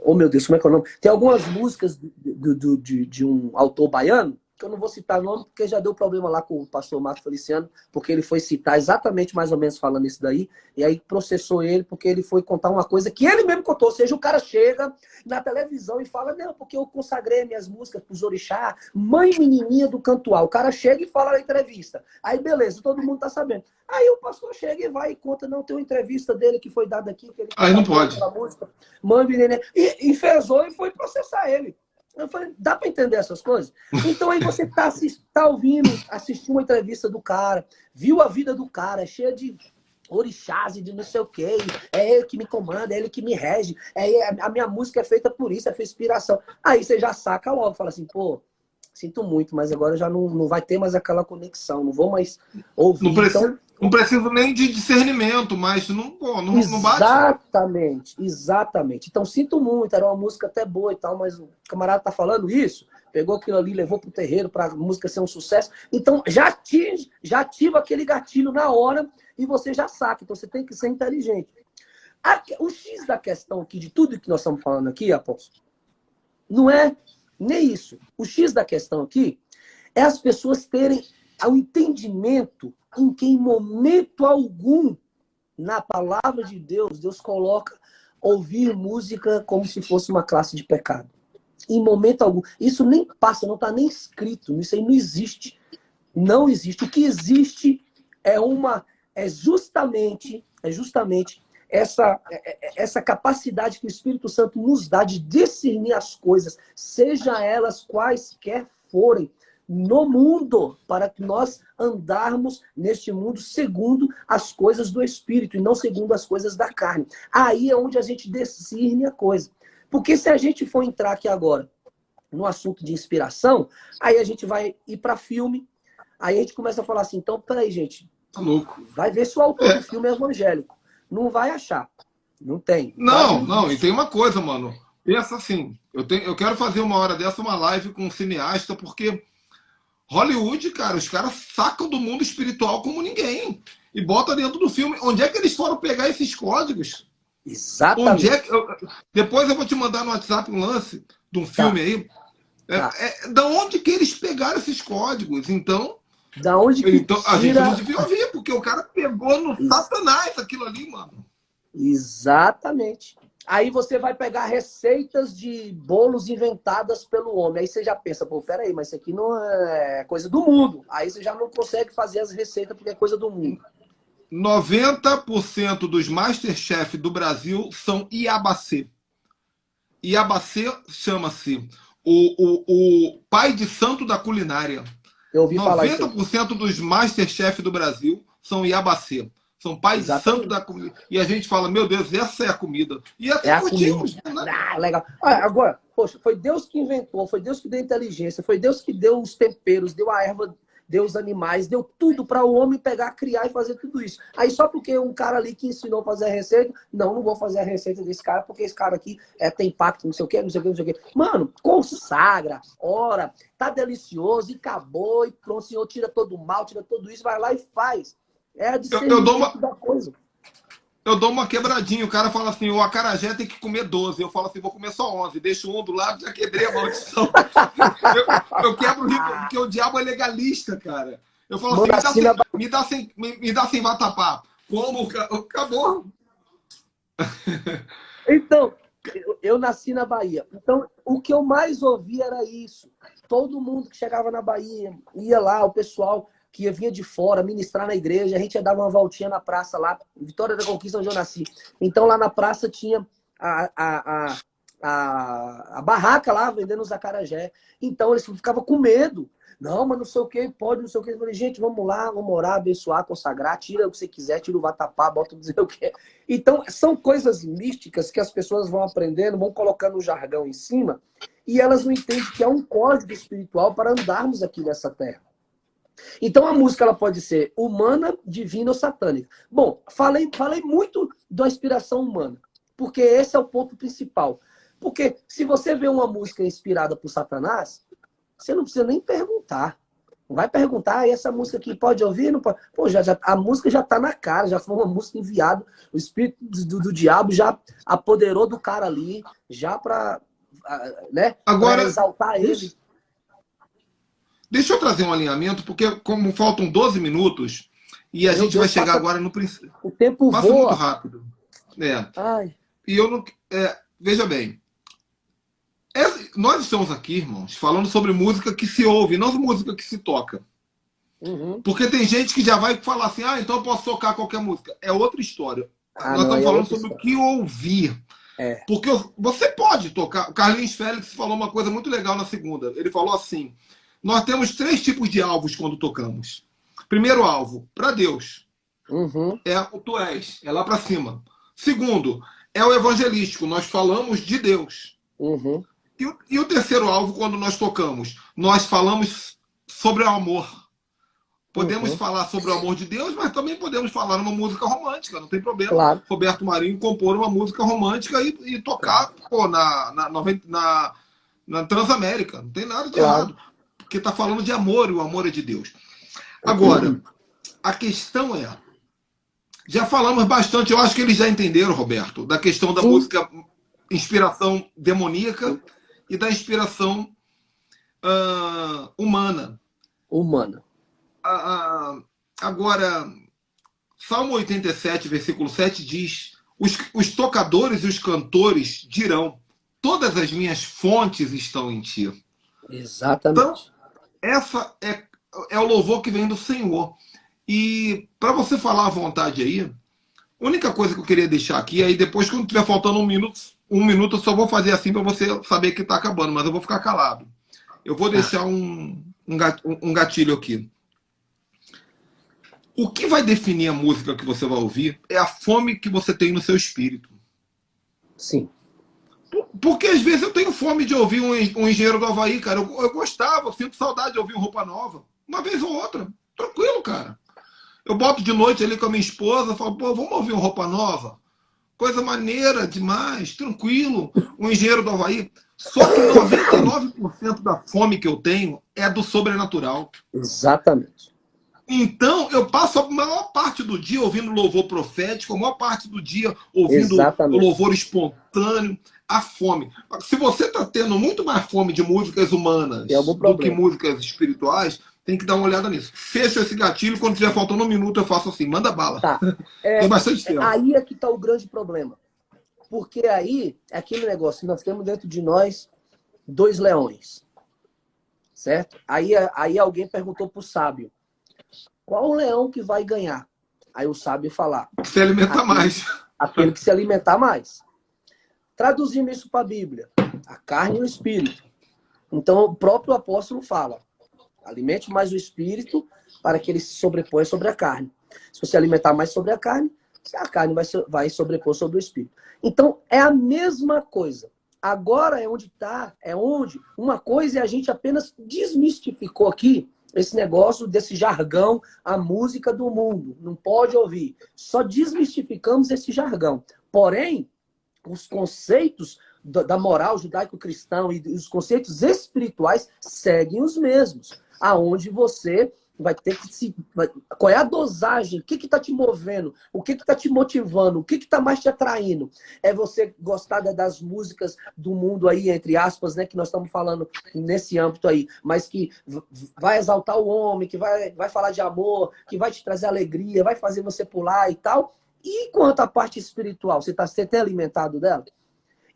Oh, meu Deus, como é que é o nome? Tem algumas músicas de um autor baiano que eu não vou citar o nome, porque já deu problema lá com o pastor Marco Feliciano, porque ele foi citar exatamente mais ou menos falando isso daí, e aí processou ele, porque ele foi contar uma coisa que ele mesmo contou. Ou seja, o cara chega na televisão e fala, não, porque eu consagrei minhas músicas pros orixá, mãe menininha do cantual. O cara chega e fala na entrevista. Aí, beleza, todo mundo tá sabendo. Aí o pastor chega e vai e conta, não, tem uma entrevista dele que foi dada aqui, que ele Aí não consagrou pode. aquela música, mãe menininha, e enfesou e foi processar ele. Eu falei, dá para entender essas coisas? Então aí você tá ouvindo, assistiu uma entrevista do cara, viu a vida do cara, é cheia de orixás e de não sei o quê, é ele que me comanda, é ele que me rege, a minha música é feita por isso, é feita inspiração. Aí você já saca logo, fala assim, pô, sinto muito, mas agora já não vai ter mais aquela conexão, não vou mais Não ouvir. preciso, Então, não preciso nem de discernimento, mas não, pô, não bate. exatamente, exatamente. Então, sinto muito, era uma música até boa e tal, mas o camarada tá falando isso, pegou aquilo ali, levou pro terreiro para a música ser um sucesso. Então, já ativa aquele gatilho na hora e você já saca. Então, você tem que ser inteligente. O X da questão aqui, de tudo que nós estamos falando aqui, Afonso, não é nem isso. O X da questão aqui é as pessoas terem o entendimento em que, em momento algum, na palavra de Deus, Deus coloca ouvir música como se fosse uma classe de pecado. Em momento algum. Isso nem passa, não está nem escrito. Isso aí não existe. Não existe. O que existe é justamente essa capacidade que o Espírito Santo nos dá de discernir as coisas, seja elas quaisquer forem, no mundo, para que nós andarmos neste mundo segundo as coisas do Espírito e não segundo as coisas da carne. Aí é onde a gente discerne a coisa. Porque se a gente for entrar aqui agora no assunto de inspiração, aí a gente vai ir para filme, aí a gente começa a falar assim, então, peraí, gente, Tá louco. vai ver se o autor do filme é evangélico. Não vai achar. Não tem. Não, e tem uma coisa, mano. Pensa assim, eu quero fazer uma hora dessa uma live com um cineasta, porque Hollywood, cara, os caras sacam do mundo espiritual como ninguém. E bota dentro do filme. Onde é que eles foram pegar esses códigos? Exatamente. Onde é que, depois eu vou te mandar no WhatsApp um lance de um filme aí. Da onde que eles pegaram esses códigos? Então, da onde que então a gente tira... não devia ouvir, porque o cara pegou no Satanás aquilo ali, mano. Exatamente. Aí você vai pegar receitas de bolos inventadas pelo homem. Aí você já pensa, pô, peraí, mas isso aqui não é coisa do mundo. Aí você já não consegue fazer as receitas porque é coisa do mundo. 90% dos Masterchef do Brasil são Iabacê. Iabacê chama-se o pai de santo da culinária. Eu ouvi falar isso. 90% dos Masterchef do Brasil são Iabacê. São pais de santo da comida. E a gente fala, meu Deus, essa é a comida. E até curtimos. Legal. Agora, poxa, foi Deus que inventou, foi Deus que deu inteligência, foi Deus que deu os temperos, deu a erva, deu os animais, deu tudo para o homem pegar, criar e fazer tudo isso. Aí só porque um cara ali que ensinou a fazer a receita, não vou fazer a receita desse cara, porque esse cara aqui tem impacto, não sei o quê, não sei o quê, não sei o quê. Mano, consagra, ora, tá delicioso e acabou, e pronto, o senhor tira todo o mal, tira tudo isso, vai lá e faz. É a discernimento da coisa. Eu dou uma quebradinha. O cara fala assim, o acarajé tem que comer 12. Eu falo assim, vou comer só 11. Deixo um do lado, já quebrei a maldição. eu quebro o rico, porque o diabo é legalista, cara. Eu falo assim, me dá sem vatapá. Como? Acabou. Então, eu nasci na Bahia. Então, o que eu mais ouvia era isso. Todo mundo que chegava na Bahia, ia lá, o pessoal... que vinha de fora, ministrar na igreja, a gente ia dar uma voltinha na praça lá, Vitória da Conquista, onde eu nasci. Então lá na praça tinha a barraca lá, vendendo os acarajé. Então eles ficavam com medo. Não, mas não sei o que, pode, não sei o que. Eu falei, gente, vamos lá, vamos orar, abençoar, consagrar, tira o que você quiser, tira o vatapá, bota o dizer o que. Então são coisas místicas que as pessoas vão aprendendo, vão colocando o jargão em cima, e elas não entendem que é um código espiritual para andarmos aqui nessa terra. Então a música ela pode ser humana, divina ou satânica. Bom, falei muito da inspiração humana, porque esse é o ponto principal. Porque se você vê uma música inspirada por Satanás, você não precisa nem perguntar. Não vai perguntar, essa música aqui pode ouvir? Não pode? Pô, a música já está na cara, já foi uma música enviada, o espírito do diabo já apoderou do cara ali, já para exaltar ele. Deixa eu trazer um alinhamento, porque como faltam 12 minutos, e a gente vai chegar agora no princípio. O tempo passa voa. muito rápido. Ai. E eu não. Veja bem. Nós estamos aqui, irmãos, falando sobre música que se ouve, não música que se toca. Uhum. Porque tem gente que já vai falar assim, então eu posso tocar qualquer música. É outra história. Nós estamos falando sobre o que ouvir. Porque você pode tocar. O Carlinhos Félix falou uma coisa muito legal na segunda. Ele falou assim: nós temos 3 tipos de alvos quando tocamos. Primeiro alvo, para Deus. Uhum. É o tu és, é lá para cima. Segundo, é o evangelístico, nós falamos de Deus. Uhum. E o terceiro alvo, quando nós tocamos, nós falamos sobre o amor. Podemos falar sobre o amor de Deus, mas também podemos falar numa música romântica, não tem problema. Claro. Roberto Marinho compor uma música romântica e tocar na Transamérica. Não tem nada de errado. Porque está falando de amor, e o amor é de Deus. Agora, a questão é... Já falamos bastante, eu acho que eles já entenderam, Roberto, da questão da música inspiração demoníaca e da inspiração humana. Agora, Salmo 87, versículo 7 diz: os tocadores e os cantores dirão, todas as minhas fontes estão em ti. Exatamente. Então, essa é o louvor que vem do Senhor. E para você falar à vontade aí, a única coisa que eu queria deixar aqui, aí depois, quando tiver faltando um minuto, eu só vou fazer assim para você saber que está acabando, mas eu vou ficar calado. Eu vou deixar um um gatilho aqui. O que vai definir a música que você vai ouvir é a fome que você tem no seu espírito. Sim. Porque às vezes eu tenho fome de ouvir um Engenheiro do Havaí, cara. Eu gostava, eu sinto saudade de ouvir um Roupa Nova. Uma vez ou outra. Tranquilo, cara. Eu boto de noite ali com a minha esposa, falo, pô, vamos ouvir um Roupa Nova? Coisa maneira demais, tranquilo. Um Engenheiro do Havaí. Só que 99% da fome que eu tenho é do sobrenatural. Exatamente. Então, eu passo a maior parte do dia ouvindo louvor profético, a maior parte do dia ouvindo louvor espontâneo, a fome. Se você está tendo muito mais fome de músicas humanas do que músicas espirituais, tem que dar uma olhada nisso. Fecha esse gatilho, quando tiver faltando um minuto, eu faço assim, manda bala. Tá. Tem bastante tempo. Aí é que está o grande problema. Porque aí, é aquele negócio, nós temos dentro de nós 2 leões. Certo? Aí alguém perguntou para o sábio, qual o leão que vai ganhar? Aí o sábio falar. Se alimentar mais. Aquele que se alimentar mais. Traduzindo isso para a Bíblia. A carne e o espírito. Então o próprio apóstolo fala. Alimente mais o espírito para que ele se sobreponha sobre a carne. Se você alimentar mais sobre a carne vai sobrepor sobre o espírito. Então é a mesma coisa. Agora é onde está, uma coisa a gente apenas desmistificou aqui, esse negócio desse jargão, a música do mundo. Não pode ouvir. Só desmistificamos esse jargão. Porém, os conceitos da moral judaico-cristã e os conceitos espirituais seguem os mesmos. Aonde você vai ter que qual é a dosagem? O que está te movendo? O que está te motivando? O que está mais te atraindo? É você gostar das músicas do mundo aí, entre aspas, né? Que nós estamos falando nesse âmbito aí, mas que vai exaltar o homem, que vai falar de amor, que vai te trazer alegria, vai fazer você pular e tal. E quanto à parte espiritual, você tem alimentado dela?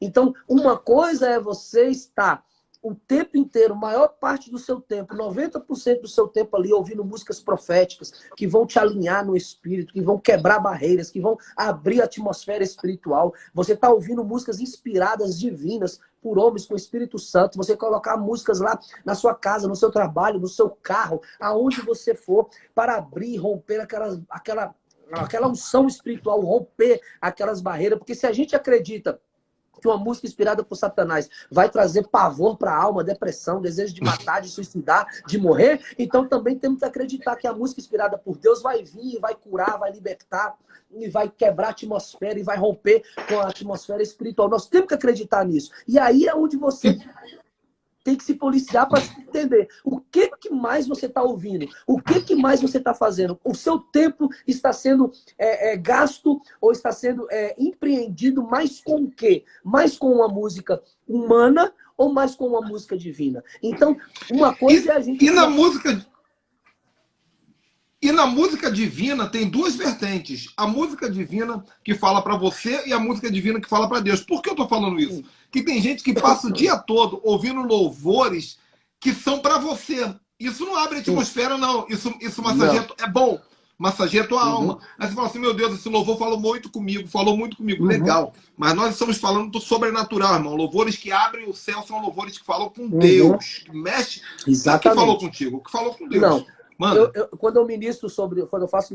Então, uma coisa é você estar o tempo inteiro, maior parte do seu tempo, 90% do seu tempo ali ouvindo músicas proféticas que vão te alinhar no espírito, que vão quebrar barreiras, que vão abrir a atmosfera espiritual. Você está ouvindo músicas inspiradas, divinas, por homens com o Espírito Santo. Você colocar músicas lá na sua casa, no seu trabalho, no seu carro, aonde você for, para abrir, romper aquela unção espiritual, romper aquelas barreiras. Porque se a gente acredita que uma música inspirada por Satanás vai trazer pavor para a alma, depressão, desejo de matar, de suicidar, de morrer, então também temos que acreditar que a música inspirada por Deus vai vir, vai curar, vai libertar, e vai quebrar a atmosfera e vai romper com a atmosfera espiritual. Nós temos que acreditar nisso. E aí é onde você tem que se policiar para entender o que mais você está ouvindo, o que mais você está fazendo. O seu tempo está sendo gasto ou está sendo empreendido mais com o quê? Mais com uma música humana ou mais com uma música divina? Então, uma coisa é a gente... E na música divina tem 2 vertentes. A música divina que fala para você e a música divina que fala para Deus. Por que eu estou falando isso? Que tem gente que passa o dia todo ouvindo louvores que são para você. Isso não abre atmosfera, não. Isso massageia, é bom. Massageia a tua alma. Aí você fala assim, meu Deus, esse louvor falou muito comigo. Legal. Mas nós estamos falando do sobrenatural, irmão. Louvores que abrem o céu são louvores que falam com Deus. Que mexe. Exatamente. Que falou contigo, que falou com Deus. Não. Quando eu ministro quando eu faço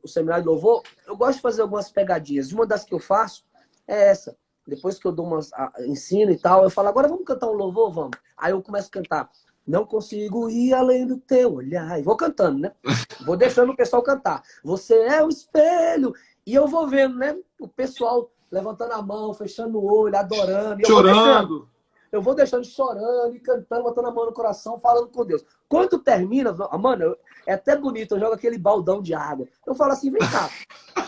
o seminário de louvor, eu gosto de fazer algumas pegadinhas. Uma das que eu faço é essa. Depois que eu dou ensino e tal, eu falo, agora vamos cantar um louvor? Vamos. Aí eu começo a cantar. Não consigo ir além do teu olhar. E vou cantando, né? Vou deixando o pessoal cantar. Você é o espelho. E eu vou vendo, né? O pessoal levantando a mão, fechando o olho, adorando. Chorando. Eu vou deixando chorando e cantando, botando a mão no coração, falando com Deus. Quando termina, mano, é até bonito, eu jogo aquele baldão de água. Eu falo assim, vem cá,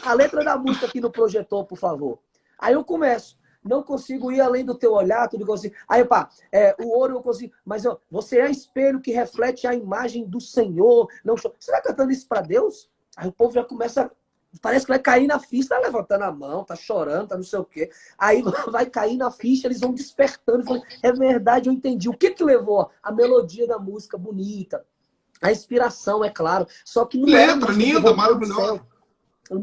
a letra da música aqui no projetor, por favor. Aí eu começo, não consigo ir além do teu olhar, tudo assim. Aí, pá, o ouro eu consigo, mas você é espelho que reflete a imagem do Senhor. Não, você está cantando isso para Deus? Aí o povo já começa... Parece que vai cair na ficha, tá levantando a mão, tá chorando, tá não sei o quê. Aí vai cair na ficha, eles vão despertando. Falando, é verdade, eu entendi. O que levou? A melodia da música bonita. A inspiração, é claro. Só que não era letra linda, maravilhosa.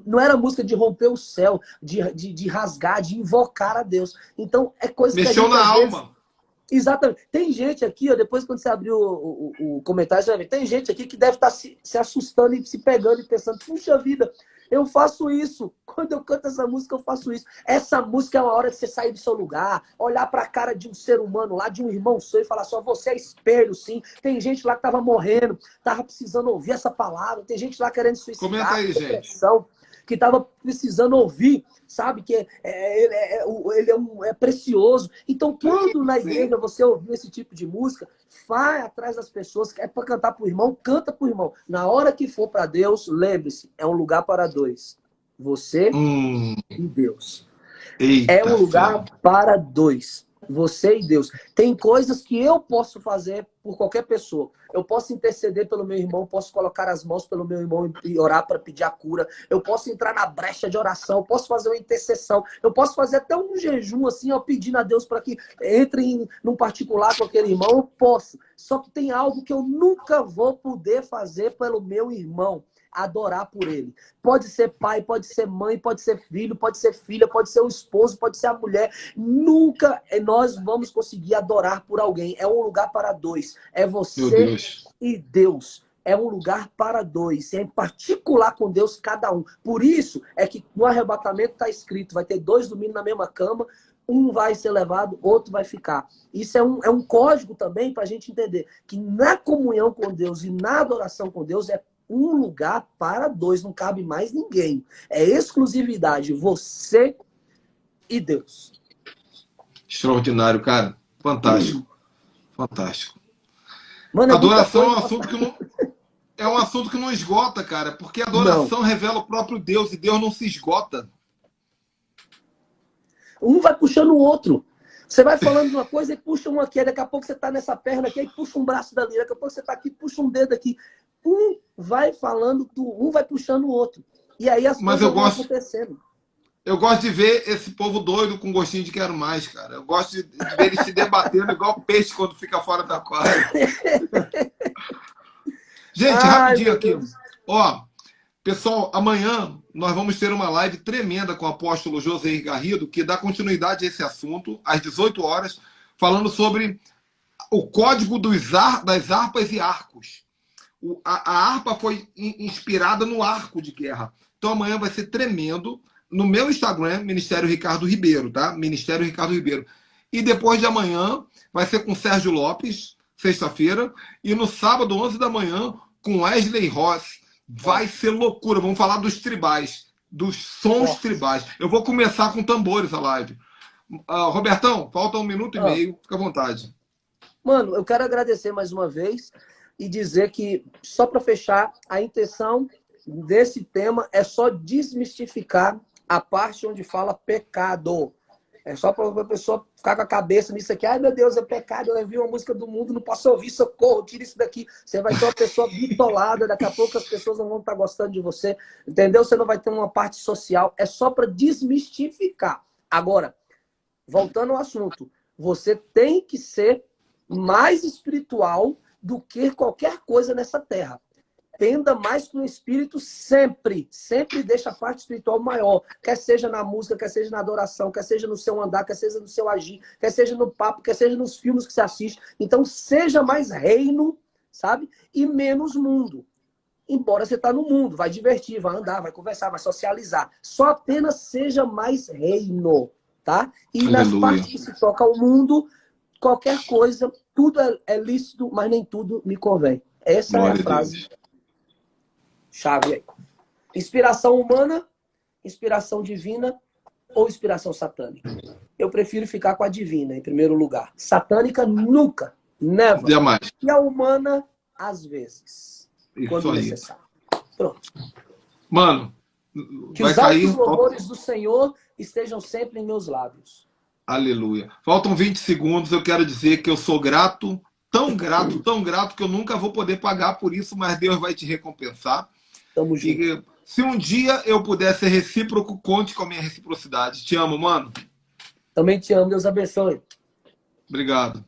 Não era música de romper o céu, de rasgar, de invocar a Deus. Então, é coisa mexeu que a gente, na alma. Exatamente. Tem gente aqui, ó, depois quando você abrir o comentário, você vai ver. Tem gente aqui que deve estar se assustando e se pegando e pensando, puxa vida, eu faço isso. Quando eu canto essa música, eu faço isso. Essa música é uma hora de você sair do seu lugar, olhar para a cara de um ser humano lá, de um irmão seu e falar só, você é espelho, sim. Tem gente lá que estava morrendo, estava precisando ouvir essa palavra. Tem gente lá querendo Comenta suicidar, aí, gente. que estava precisando ouvir, sabe? Que ele é precioso. Então, quando na igreja você ouvir esse tipo de música, vai atrás das pessoas, que é para cantar para o irmão, canta para o irmão. Na hora que for para Deus, lembre-se, é um lugar para dois. Você e Deus. É um Eita, lugar ferro. para dois. Você e Deus. Tem coisas que eu posso fazer por qualquer pessoa. Eu posso interceder pelo meu irmão, posso colocar as mãos pelo meu irmão e orar para pedir a cura. Eu posso entrar na brecha de oração, eu posso fazer uma intercessão. Eu posso fazer até um jejum assim, ó, pedindo a Deus para que entre num particular com aquele irmão. Eu posso. Só que tem algo que eu nunca vou poder fazer pelo meu irmão. Adorar por ele. Pode ser pai, pode ser mãe, pode ser filho, pode ser filha, pode ser o esposo, pode ser a mulher. Nunca nós vamos conseguir adorar por alguém. É um lugar para dois. É Meu você Deus. e Deus. É um lugar para dois. É em particular com Deus cada um. Por isso é que no arrebatamento está escrito, vai ter dois dormindo na mesma cama, um vai ser levado, outro vai ficar. Isso é um código também para a gente entender que na comunhão com Deus e na adoração com Deus é um lugar para dois, não cabe mais ninguém. É exclusividade, você e Deus. Extraordinário, cara. Fantástico. Fantástico. Mano, é muita Adoração é coisa. um assunto que não, é um assunto que não esgota, cara, porque Não. adoração revela o próprio Deus e Deus não se esgota. Um vai puxando o outro. Você vai falando de uma coisa e puxa um aqui, daqui a pouco você está nessa perna aqui, e puxa um braço dali, daqui a pouco você está aqui, puxa um dedo aqui. Um vai falando, um vai puxando o outro. E aí as Mas coisas vão acontecendo. eu gosto de ver esse povo doido com gostinho de quero mais, cara. Eu gosto de ver eles se debatendo igual peixe quando fica fora da aquário. Gente, Ai, rapidinho meu aqui. Deus. Ó, pessoal, amanhã nós vamos ter uma live tremenda com o apóstolo José Garrido, que dá continuidade a esse assunto, às 18 horas, falando sobre o código das harpas e arcos. A harpa foi inspirada no arco de guerra. Então amanhã vai ser tremendo. No meu Instagram, Ministério Ricardo Ribeiro, tá? Ministério Ricardo Ribeiro. E depois de amanhã vai ser com Sérgio Lopes, sexta-feira. E no sábado, 11 da manhã, com Wesley Ross. Vai ser loucura. Vamos falar dos tribais, dos sons tribais. Eu vou começar com tambores a live. Robertão, falta 1 minuto e meio. Fica à vontade. Mano, eu quero agradecer mais uma vez e dizer que, só para fechar, a intenção desse tema é só desmistificar a parte onde fala pecado. É só para a pessoa ficar com a cabeça nisso aqui. Ai, meu Deus, é pecado. Eu ouvi uma música do mundo, não posso ouvir, socorro, tira isso daqui. Você vai ser uma pessoa bitolada. Daqui a pouco as pessoas não vão estar gostando de você. Entendeu? Você não vai ter uma parte social. É só para desmistificar. Agora, voltando ao assunto, você tem que ser mais espiritual do que qualquer coisa nessa terra. Tenda mais para o espírito sempre. Sempre deixa a parte espiritual maior. Quer seja na música, quer seja na adoração, quer seja no seu andar, quer seja no seu agir, quer seja no papo, quer seja nos filmes que você assiste. Então, seja mais reino, sabe? E menos mundo. Embora você está no mundo, vai divertir, vai andar, vai conversar, vai socializar. Só apenas seja mais reino, tá? E nas partes que se toca ao mundo, qualquer coisa, tudo é lícito, mas nem tudo me convém. Essa é a frase chave aí. Inspiração humana, inspiração divina ou inspiração satânica? Eu prefiro ficar com a divina, em primeiro lugar. Satânica, nunca. Never. Jamais. E a humana, às vezes. Isso quando aí. necessário. Pronto. Mano, que vai os cair. altos louvores do Senhor estejam sempre em meus lábios. Aleluia. Faltam 20 segundos. Eu quero dizer que eu sou grato, tão grato, que eu nunca vou poder pagar por isso, mas Deus vai te recompensar. Tamo junto. E se um dia eu puder ser recíproco, conte com a minha reciprocidade. Te amo, mano. Também te amo. Deus abençoe. Obrigado.